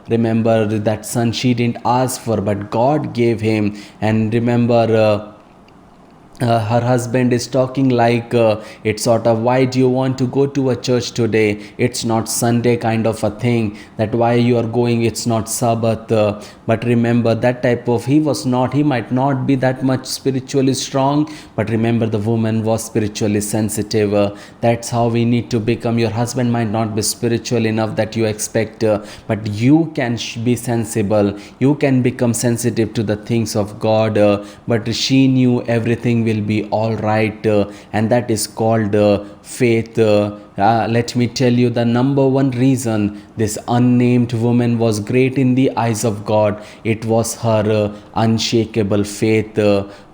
Remember, that son she didn't ask for, but God gave him. And remember, her husband is talking like it's sort of, why do you want to go to a church today? It's not Sunday kind of a thing, that why you are going, it's not Sabbath. But remember, that type of, he might not be that much spiritually strong, but remember, the woman was spiritually sensitive. That's how we need to become. Your husband might not be spiritual enough that you expect, but you can be sensible. You can become sensitive to the things of God. But she knew everything will be all right, and that is called faith. let me tell you the number one reason this unnamed woman was great in the eyes of God. It was her unshakable faith.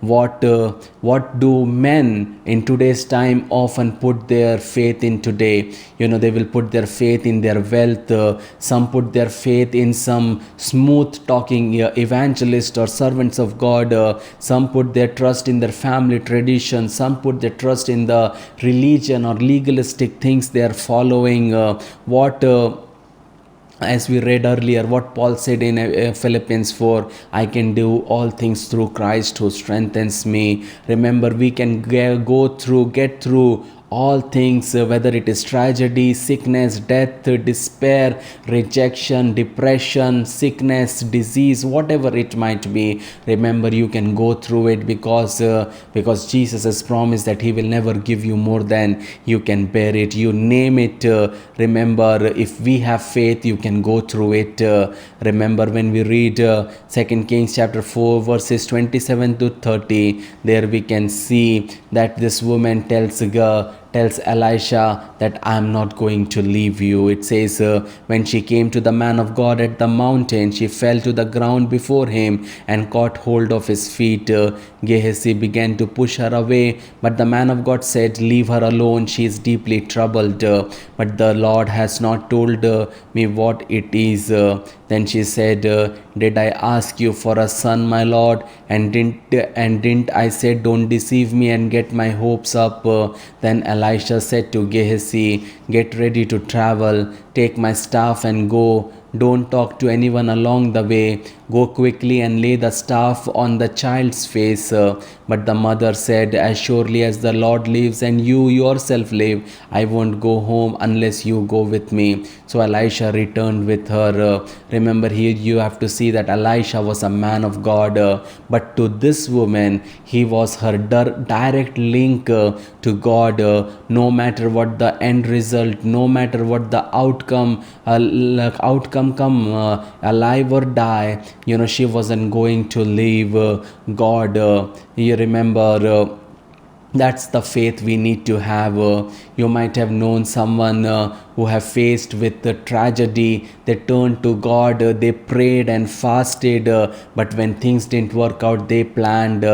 What do men in today's time often put their faith in today? They will put their faith in their wealth. Some put their faith in some smooth talking evangelist or servants of God. Some put their trust in their family tradition. Some put their trust in the religion or legalistic things they are following. What As we read earlier, what Paul said in Philippians 4, I can do all things through Christ who strengthens me. Remember, we can get through all things, whether it is tragedy, sickness, death, despair, rejection, depression, sickness, disease, whatever it might be. Remember, you can go through it because Jesus has promised that he will never give you more than you can bear it. You name it. Remember, if we have faith, you can go through it. Remember, when we read 2 Kings chapter 4 verses 27 to 30, there we can see that this woman tells Elisha that I am not going to leave you. It says, when she came to the man of God at the mountain, she fell to the ground before him and caught hold of his feet. Gehazi began to push her away, but the man of God said, leave her alone, she is deeply troubled. But the Lord has not told me what it is. Then she said, did I ask you for a son, my Lord? And didn't I say, don't deceive me and get my hopes up? Then Elisha said to Gehazi, get ready to travel, take my staff and go. Don't talk to anyone along the way. Go quickly and lay the staff on the child's face. But the mother said, as surely as the Lord lives and you yourself live, I won't go home unless you go with me. So Elisha returned with her. Remember, here you have to see that Elisha was a man of God, but to this woman, he was her direct link to God. No matter what the end result, no matter what the outcome come, alive or die, she wasn't going to leave God. You remember, that's the faith we need to have. You might have known someone who have faced with the tragedy. They turned to God, they prayed and fasted, but when things didn't work out, they planned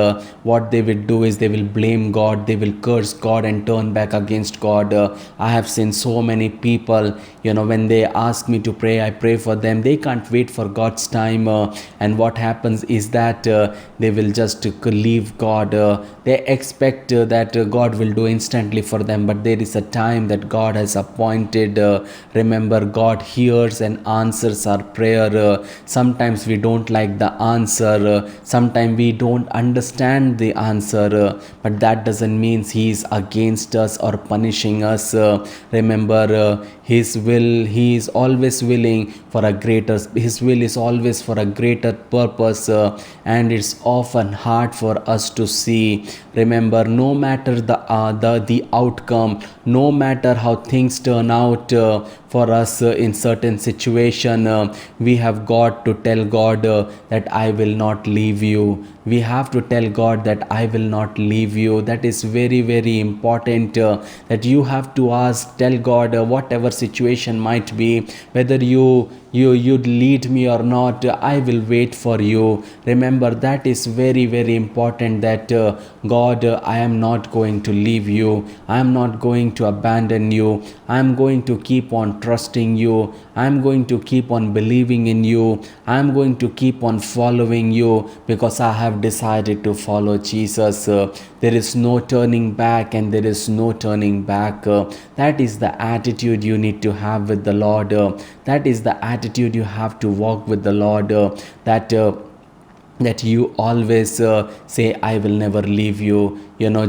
what they will do is they will blame God, they will curse God and turn back against God. I have seen so many people, when they ask me to pray, I pray for them. They can't wait for God's time, and what happens is that they will just leave God. They expect that God will do instantly for them, but there is a time that God has appointed. Remember, God hears and answers our prayer. Sometimes we don't like the answer, sometimes we don't understand the answer, but that doesn't mean he is against us or punishing us. Remember, his will, he is always willing for a greater, his will is always for a greater purpose, and it's often hard for us to see. Remember, no matter the outcome, no matter how things turn out for us in certain situation, we have got to tell God that I will not leave you. We have to tell God that I will not leave you. That is very, very important, that you have to tell God, whatever situation might be, whether you'd lead me or not, I will wait for you. Remember, that is very, very important, that God, I am not going to leave you, I am not going to abandon you, I am going to keep on trusting you, I am going to keep on believing in you, I am going to keep on following you, because I have decided to follow Jesus. There is no turning back, and there is no turning back. That is the attitude you need to have with the Lord. That is the attitude you have to walk with the Lord. That you always say, I will never leave you.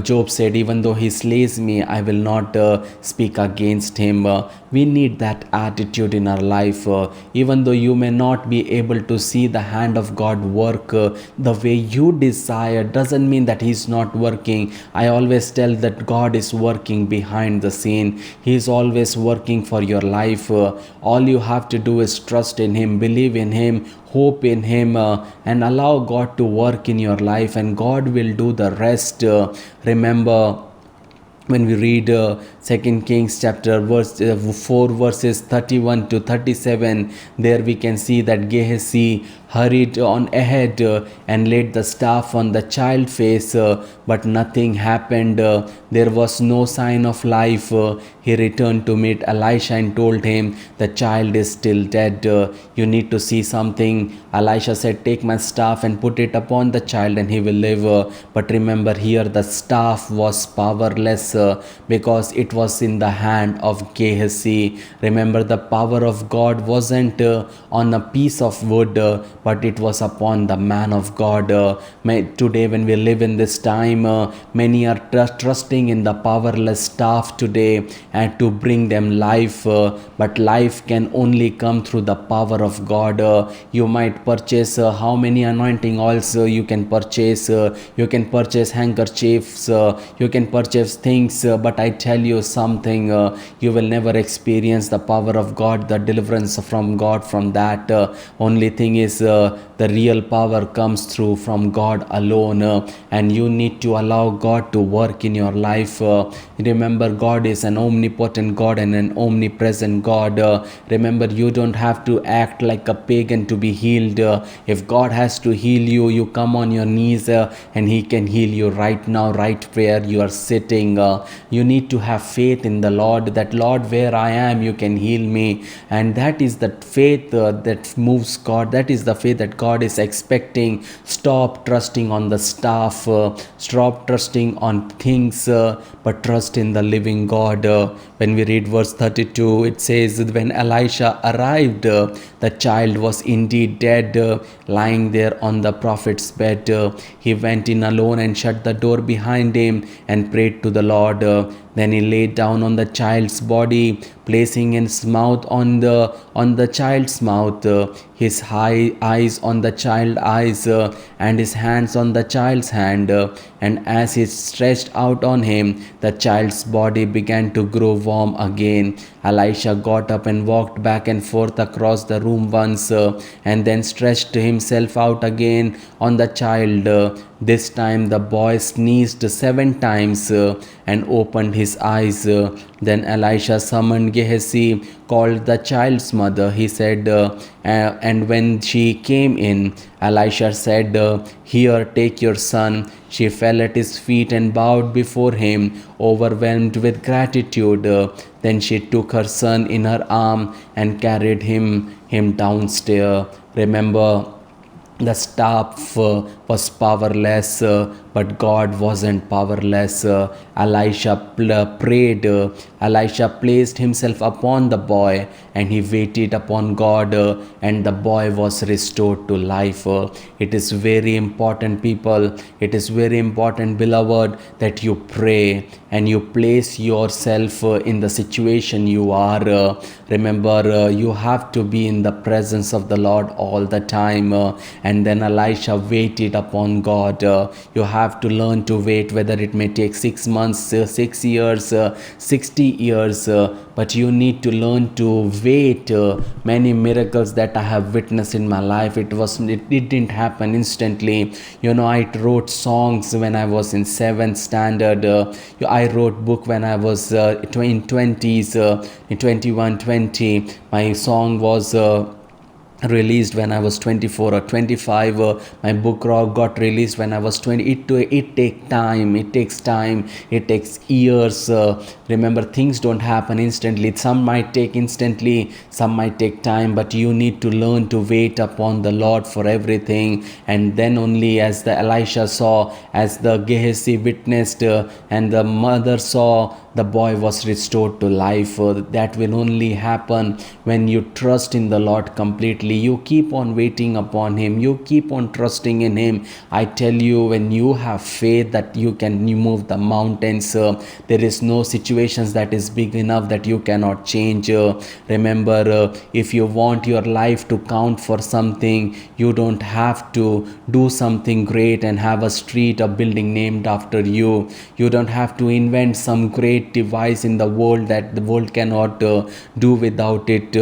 Job said, even though he slays me, I will not speak against him. We need that attitude in our life. Even though you may not be able to see the hand of God work the way you desire, doesn't mean that he's not working. I always tell that God is working behind the scene. He is always working for your life. All you have to do is trust in him, believe in him, hope in him, and allow God to work in your life, and God will do the rest. Remember, when we read 2 Kings chapter 4 verses 31 to 37, there we can see that Gehazi hurried on ahead and laid the staff on the child's face, but nothing happened. There was no sign of life. He returned to meet Elisha and told him, the child is still dead. You need to see something. Elisha said, take my staff and put it upon the child and he will live. But remember, here the staff was powerless because it was in the hand of Gehazi. Remember, the power of God wasn't on a piece of wood, but it was upon the man of God. Today, when we live in this time, many are trusting in the powerless staff today and to bring them life, but life can only come through the power of God. You might purchase how many anointing oils you can purchase. You can purchase handkerchiefs, you can purchase things, but I tell you something, you will never experience the power of God, the deliverance from God from that. Only thing is, the real power comes through from God alone, and you need to allow God to work in your life. Remember, God is an omnipotent God and an omnipresent God. Remember, you don't have to act like a pagan to be healed. If God has to heal you, you come on your knees and he can heal you right now, right where you are sitting. You need to have faith in the Lord, that Lord, where I am, you can heal me. And that is the faith that moves God. That is the faith that God is expecting. Stop trusting on the staff, stop trusting on things, but trust in the living God. When we read verse 32, it says, when Elisha arrived, the child was indeed dead, lying there on the prophet's bed. He went in alone and shut the door behind him and prayed to the Lord. Then he laid down on the child's body, placing his mouth on the child's mouth, his eyes on the child's eyes, and his hands on the child's hand. And as he stretched out on him, the child's body began to grow warm again. Elisha got up and walked back and forth across the room once, and then stretched himself out again on the child. This time the boy sneezed 7 times and opened his eyes. Then Elisha summoned Gehazi, called the child's mother. He said, and when she came in, Elisha said, here, take your son. She fell at his feet and bowed before him, overwhelmed with gratitude. Then she took her son in her arm and carried him downstairs. Remember, the staff was powerless, but God wasn't powerless. Elisha prayed. Elisha placed himself upon the boy and he waited upon God, and the boy was restored to life. It is very important, people. It is very important, beloved, that you pray and you place yourself in the situation you are. Remember, you have to be in the presence of the Lord all the time. And then Elisha waited upon God. You have to learn to wait, whether it may take 6 months, 6 years, 60 years, but you need to learn to wait. Many miracles that I have witnessed in my life, it didn't happen instantly. I wrote songs when I was in 7th standard. I wrote book when I was in 20s, in 21, 20. My song was released when I was 24 or 25. My book got released when I was 20. It takes time. It takes time. It takes years. Remember, things don't happen instantly. Some might take instantly, some might take time, but you need to learn to wait upon the Lord for everything. And then only, as the Elisha saw, as the Gehazi witnessed, and the mother saw, the boy was restored to life. That will only happen when you trust in the Lord completely. You keep on waiting upon him. You keep on trusting in him. I tell you, when you have faith that you can remove the mountains, there is no situations that is big enough that you cannot change. Remember, if you want your life to count for something, you don't have to do something great and have a street, a building named after you. You don't have to invent some great great device in the world that the world cannot do without it.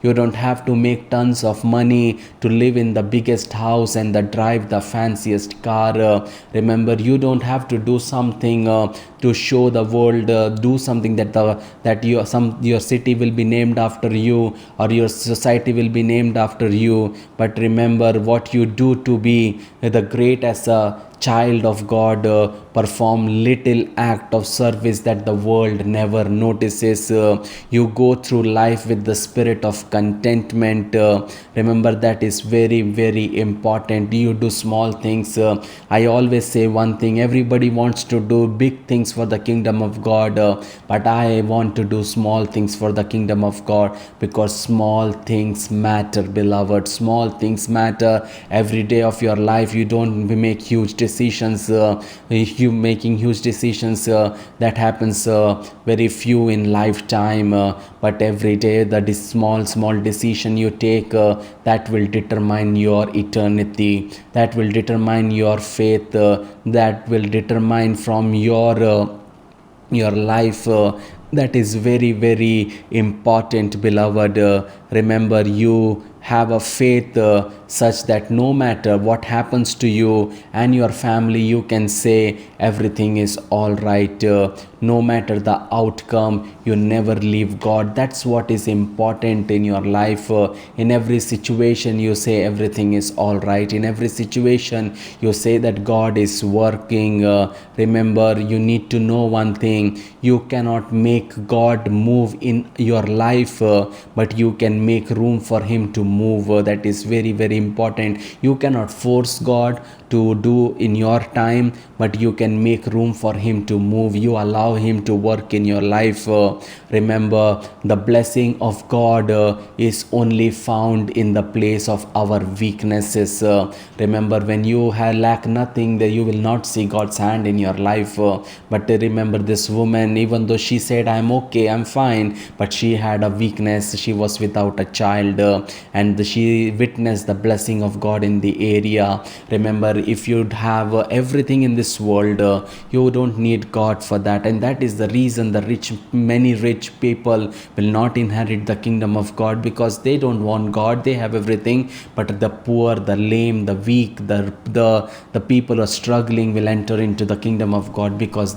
You don't have to make tons of money to live in the biggest house and drive the fanciest car. Remember, you don't have to do something to show the world, do something that your city will be named after you, or your society will be named after you. But remember what you do to be the great as a child of God. Perform little act of service that the world never notices. You go through life with the spirit of contentment. Remember, that is very, very important. You do small things. I always say one thing: everybody wants to do big things for the kingdom of God, but I want to do small things for the kingdom of God, because small things matter, beloved. Small things matter. Every day of your life, you don't make huge decisions. You making huge decisions, that happens very few in lifetime, but every day the small decision you take, that will determine your eternity, that will determine your faith, that will determine from your life. That is very, very important, beloved. Remember, you have a faith such that no matter what happens to you and your family, you can say everything is all right. No matter the outcome, you never leave God. That's what is important in your life. In every situation, you say everything is all right. In every situation, you say that God is working. Remember, you need to know one thing: you cannot make God move in your life, but you can make room for Him to move. That is very, very important. You cannot force God to do in your time, but you can make room for Him to move. You allow Him to work in your life. Remember, the blessing of God is only found in the place of our weaknesses. Remember, when you lack nothing, that you will not see God's hand in your life. But remember, this woman, even though she said, I'm okay, I'm fine, but she had a weakness. She was without a child, and she witnessed the blessing of God in the area. Remember, if you have everything in this world, you don't need God for that. And that is the reason many rich people will not inherit the kingdom of God, because they don't want God. They have everything, but the poor, the lame, the weak, the people who are struggling will enter into the kingdom of God, because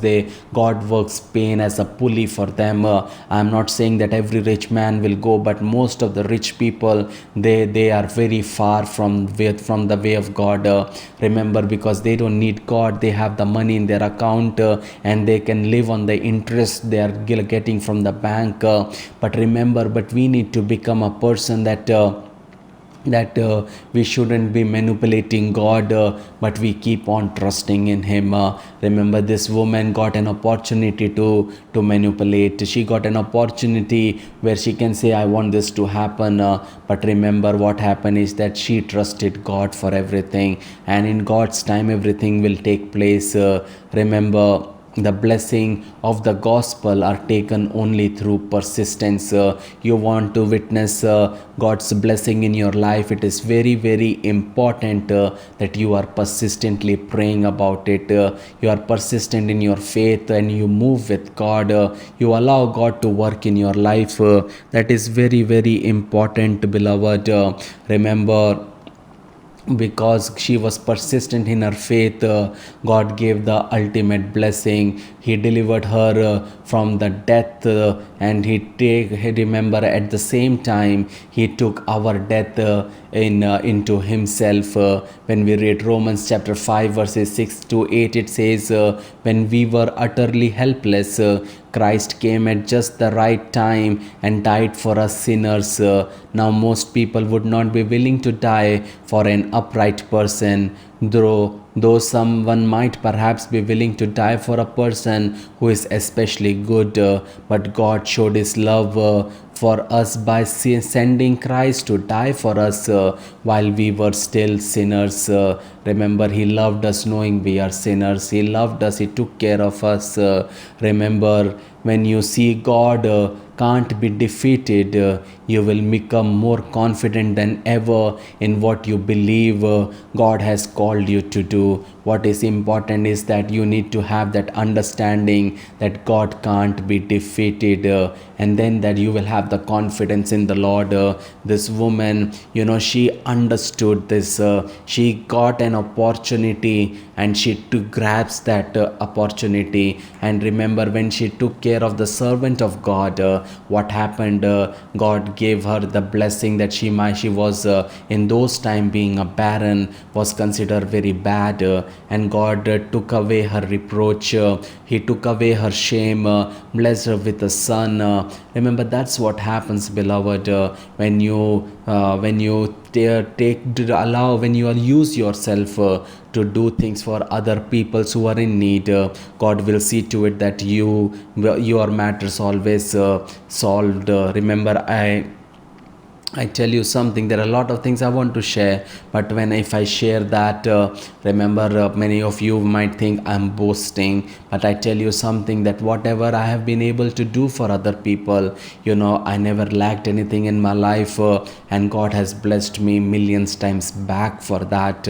God works pain as a pulley for them. I'm not saying that every rich man will go, but most of the rich people, they are very far from the way of God. Remember, because they don't need God, they have the money in their account, and they can live on the interest they are getting from the bank. But remember, we need to become a person that we shouldn't be manipulating God, but we keep on trusting in Him. Remember, this woman got an opportunity to manipulate. She got an opportunity where she can say, I want this to happen. But remember, what happened is that she trusted God for everything, and in God's time, everything will take place. Remember, the blessing of the gospel are taken only through persistence. You want to witness God's blessing in your life, it is very, very important that you are persistently praying about it. You are persistent in your faith, and you move with God. You allow God to work in your life. That is very, very important, beloved. Remember, because she was persistent in her faith, God gave the ultimate blessing. He delivered her from the death, and remember, at the same time, He took our death into Himself. When we read Romans chapter 5 verses 6 to 8, it says, when we were utterly helpless, Christ came at just the right time and died for us sinners. Now most people would not be willing to die for an upright person, though someone might perhaps be willing to die for a person who is especially good. But God showed His love for us by sending Christ to die for us while we were still sinners. Remember, He loved us knowing we are sinners. He loved us. He took care of us. Remember, when you see God can't be defeated, you will become more confident than ever in what you believe God has called you to do. what is important is that you need to have that understanding that God can't be defeated, and then that you will have the confidence in the Lord. This woman, she understood this. She got an opportunity and she took grabs that opportunity. And remember, when she took care of the servant of God, what happened? God gave her the blessing that she was in those time being a barren was considered very bad, and God took away her reproach. He took away her shame, blessed her with a son. Remember, that's what happens, beloved, when you allow, when you use yourself to do things for other peoples who are in need. God will see to it that your matters always solved. Remember, I tell you something. There are a lot of things I want to share, but if I share that, remember, many of you might think I'm boasting. But I tell you something, that whatever I have been able to do for other people, I never lacked anything in my life, and God has blessed me millions times back for that.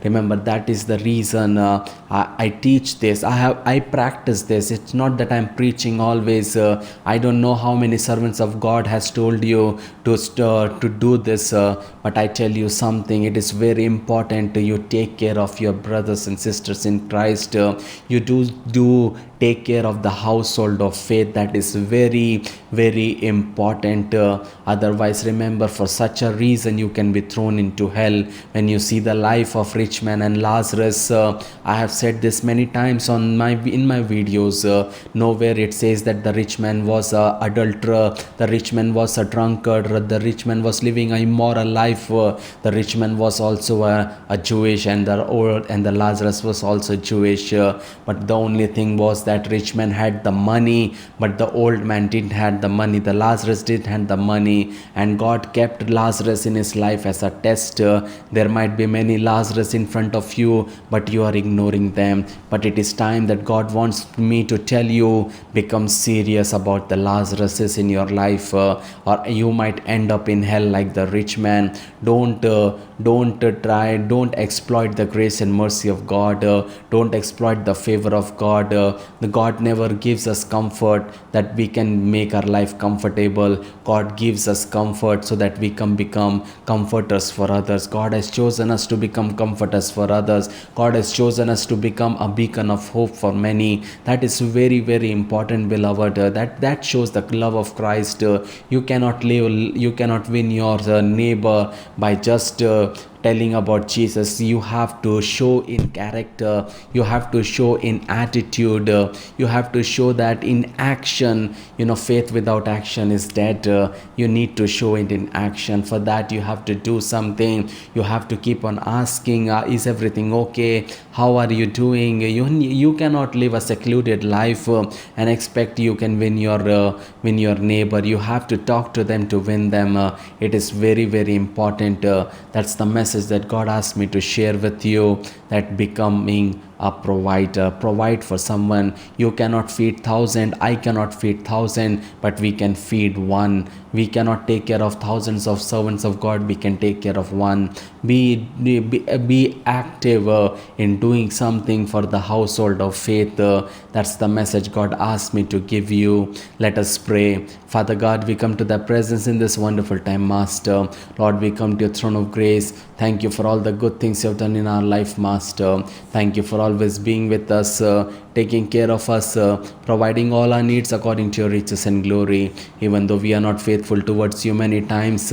Remember, that is the reason I teach this. I practice this. It's not that I'm preaching always. I don't know how many servants of God has told you to do this, but I tell you something, it is very important you take care of your brothers and sisters in Christ. You do take care of the household of faith. That is very, very important. Otherwise, remember, for such a reason you can be thrown into hell. When you see the life of rich man and Lazarus, I have said this many times in my videos. Nowhere it says that the rich man was a adulterer, the rich man was a drunkard, the rich man was living an immoral life. The rich man was also a Jewish, and the Lazarus was also Jewish. But the only thing was that rich man had the money, but the old man didn't had the money. The Lazarus didn't have the money, and God kept Lazarus in his life as a test. There might be many Lazarus in front of you, but you are ignoring them. But it is time that God wants me to tell you, become serious about the Lazaruses in your life, or you might end up in hell like the rich man. Don't exploit the grace and mercy of God. Don't exploit the favor of God. The God never gives us comfort that we can make our life comfortable. God gives us comfort so that we can become comforters for others. God has chosen us to become comforters for others. God has chosen us to become a beacon of hope for many. That is very, very important, beloved. That shows the love of Christ. You cannot win your neighbor by just telling about Jesus. You have to show in character, you have to show in attitude, you have to show that in action. Faith without action is dead. You need to show it in action. For that, you have to do something. You have to keep on asking, is everything okay? How are you doing? You cannot live a secluded life and expect you can win your neighbor. You have to talk to them to win them. It is very, very important. That's the message that God asked me to share with you, that becoming a provider. Provide for someone. You cannot feed 1,000, I cannot feed 1,000, but we can feed one. We cannot take care of thousands of servants of God, we can take care of one. Be active in doing something for the household of faith. That's the message God asked me to give you. Let us pray. Father God, we come to thy presence in this wonderful time, Master. Lord, we come to your throne of grace. Thank you for all the good things you have done in our life, Master. Thank you for always being with us, taking care of us, providing all our needs according to your riches and glory. Even though we are not faithful towards you many times,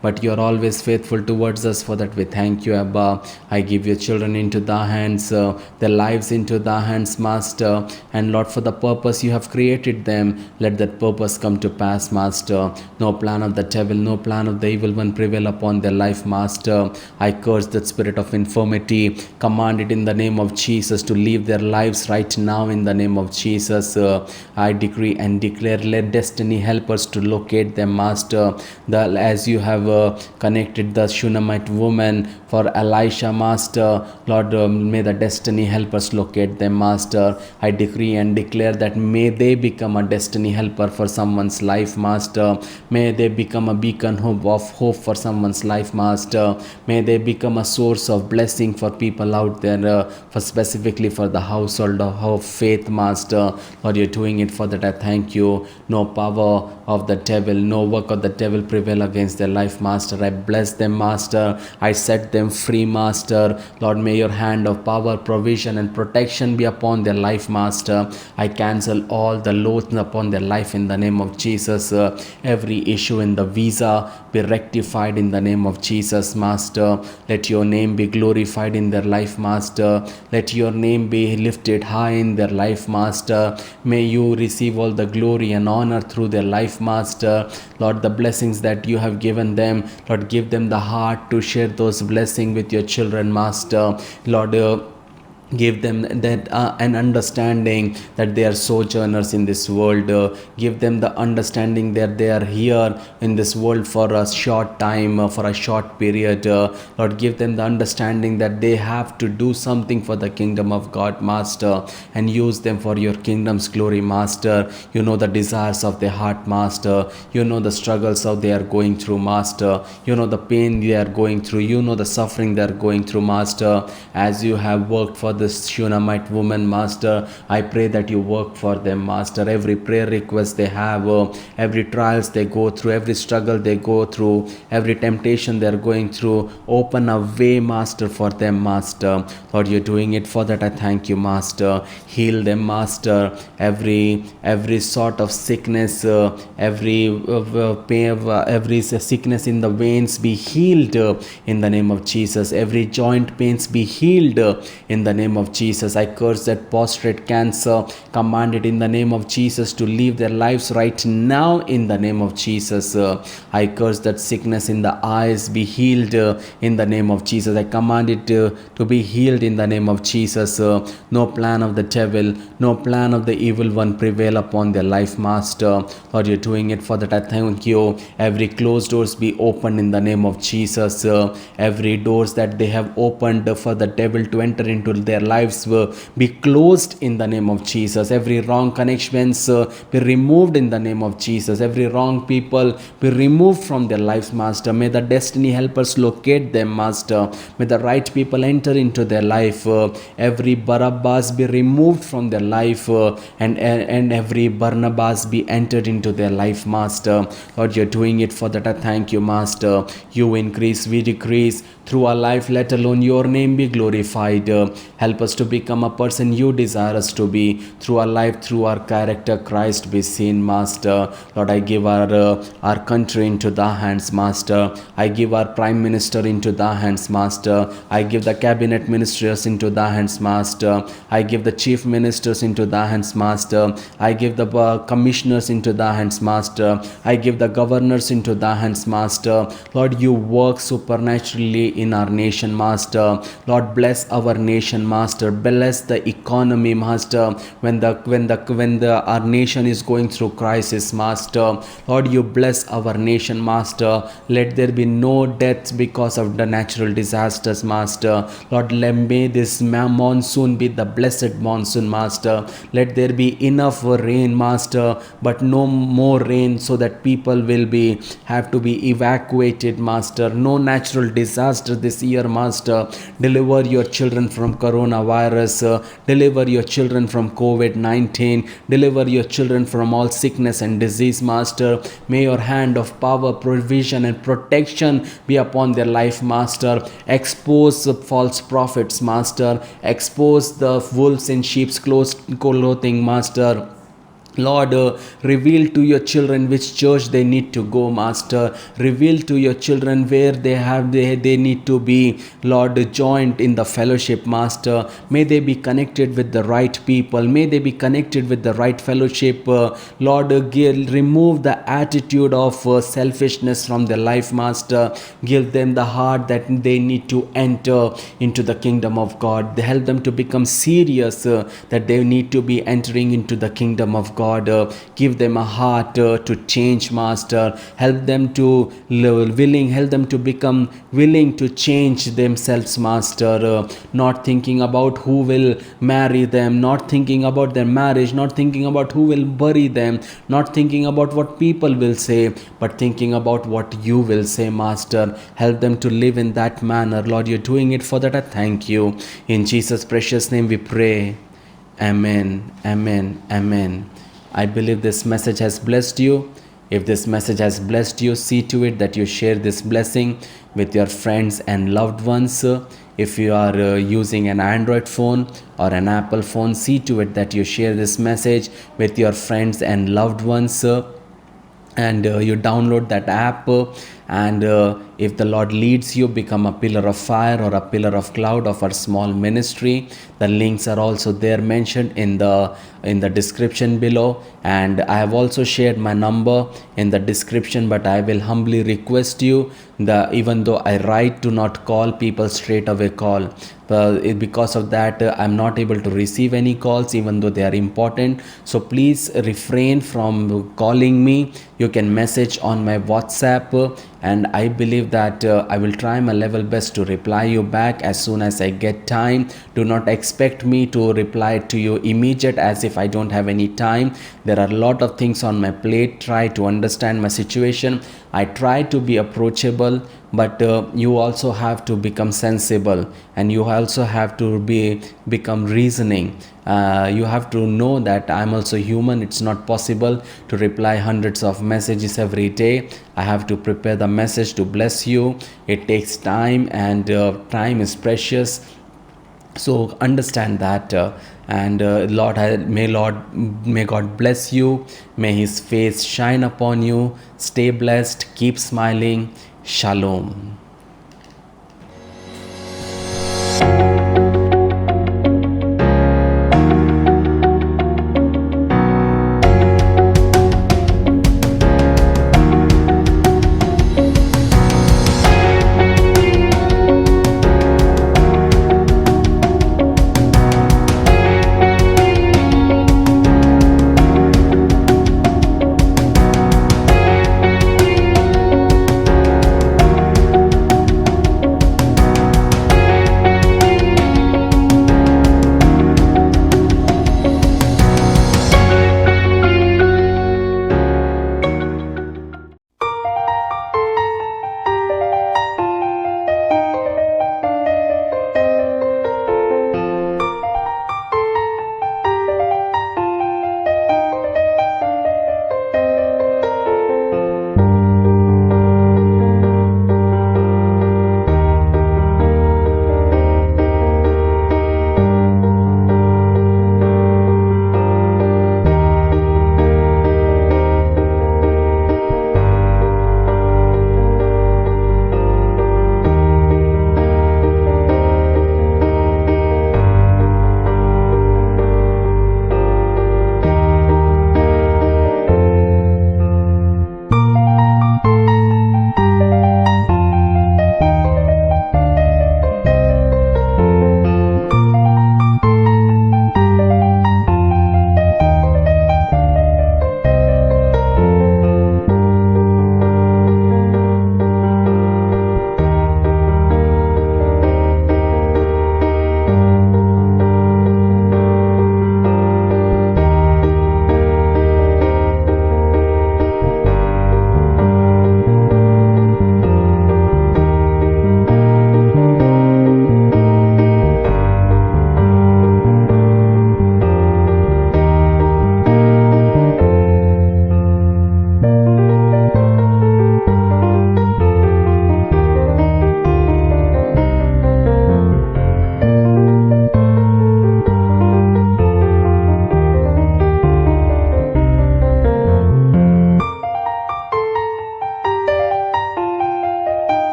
but you are always faithful towards us. For that we thank you, Abba. I give your children into thy hands, their lives into thy hands, Master. And Lord, for the purpose you have created them, let that purpose come to pass, Master. No plan of the devil, no plan of the evil one prevail upon their life, Master. I curse that spirit of infirmity, command it in the name of Jesus. Jesus to live their lives right now in the name of Jesus. I decree and declare, let destiny help us to locate them, Master. As you have connected the Shunammite woman for Elisha, Master, Lord, may the destiny help us locate them, Master. I decree and declare that may they become a destiny helper for someone's life, Master. May they become a beacon of hope for someone's life, Master. May they become a source of blessing for people out there, for specifically for the household of faith, Master. Lord, you're doing it for that. I thank you. No power of the devil, no work of the devil prevail against their life, Master. I bless them, Master. I set them free, Master. Lord, may your hand of power, provision, and protection be upon their life, Master. I cancel all the loads upon their life in the name of Jesus. Every issue in the visa be rectified in the name of Jesus, Master. Let your name be glorified in their life, Master. Let your name be lifted high in their life, Master. May you receive all the glory and honor through their life, Master. Lord, the blessings that you have given them, Lord, give them the heart to share those blessings with your children, Master. Lord, give them that an understanding that they are sojourners in this world. Give them the understanding that they are here in this world for a short time, for a short period. Lord, give them the understanding that they have to do something for the kingdom of God, Master, and use them for your kingdom's glory, Master. You know the desires of their heart, Master. You know the struggles of they are going through, Master. You know the pain they are going through. You know the suffering they are going through, Master. As you have worked for this Shunammite woman, Master, I pray that you work for them, Master. Every prayer request they have, every trials they go through, every struggle they go through, every temptation they are going through, open a way, Master, for them, Master. Lord, you're doing it for that. I thank you, Master. Heal them, Master. Every sort of sickness, every pain, every sickness in the veins be healed in the name of Jesus. Every joint pains be healed in the name of Jesus. I curse that prostate cancer, command it in the name of Jesus to live their lives right now in the name of Jesus. I curse that sickness in the eyes be healed in the name of Jesus. I command it to be healed in the name of Jesus. No plan of the devil, no plan of the evil one prevail upon their life, Master. Lord, you're doing it for that. I thank you. Every closed doors be opened in the name of Jesus. Every doors that they have opened for the devil to enter into their lives be closed in the name of Jesus. Every wrong connections be removed in the name of Jesus. Every wrong people be removed from their lives, Master. May the destiny helpers locate them, Master. May the right people enter into their life. Every Barabbas be removed from their life, and every Barnabas be entered into their life, Master. Lord, you're doing it for that. I thank you, Master. You increase, we decrease through our life, let alone your name be glorified. Help us to become a person you desire us to be. Through our life, through our character, Christ be seen, Master. Lord, I give our country into thy hands, Master. I give our Prime Minister into thy hands, Master. I give the cabinet ministers into thy hands, Master. I give the chief ministers into thy hands, Master. I give the commissioners into thy hands, Master. I give the governors into thy hands, Master. Lord, you work supernaturally in our nation, Master. Lord, bless our nation, Master. Bless the economy, Master. When our nation is going through crisis, Master. Lord, you bless our nation, Master. Let there be no deaths because of the natural disasters, Master. Lord, may this monsoon be the blessed monsoon, Master. Let there be enough rain, Master, but no more rain so that people will have to be evacuated, Master. No natural disaster this year, Master. Deliver your children from coronavirus. Deliver your children from COVID-19. Deliver your children from all sickness and disease, Master. May your hand of power, provision, and protection be upon their life, Master. Expose false prophets, Master. Expose the wolves in sheep's clothing, Master. Lord, reveal to your children which church they need to go, Master. Reveal to your children where they need to be, Lord, joined in the fellowship, Master. May they be connected with the right people. May they be connected with the right fellowship. Lord, remove the attitude of selfishness from their life, Master. Give them the heart that they need to enter into the kingdom of God. Help them to become serious that they need to be entering into the kingdom of God. Give them a heart to change, Master. Help them to help them to become willing to change themselves, Master. Not thinking about who will marry them, not thinking about their marriage, not thinking about who will bury them, not thinking about what people will say, but thinking about what you will say, Master. Help them to live in that manner. Lord, you're doing it. For that I thank you. In Jesus' precious name we pray. Amen. Amen. Amen. I believe this message has blessed you. If this message has blessed you, see to it that you share this blessing with your friends and loved ones. If you are using an Android phone or an Apple phone, see to it that you share this message with your friends and loved ones. And you download that app, and if the Lord leads you, become a pillar of fire or a pillar of cloud of our small ministry. The links are also there mentioned in the description below, and I have also shared my number in the description, but I will humbly request you, even though I write, to not call people straight away. Call because of that I'm not able to receive any calls, even though they are important. So please refrain from calling me. You can message on my WhatsApp, and I believe that I will try my level best to reply you back as soon as I get time. Do not expect me to reply to you immediate as if I don't have any time. There are a lot of things on my plate. Try to understand my situation. I try to be approachable, but you also have to become sensible, and you also have to become reasoning. You have to know that I'm also human. It's not possible to reply hundreds of messages every day. I have to prepare the message to bless you. It takes time, and time is precious. So understand that, and may God bless you. May his face shine upon you. Stay blessed, keep smiling. Shalom.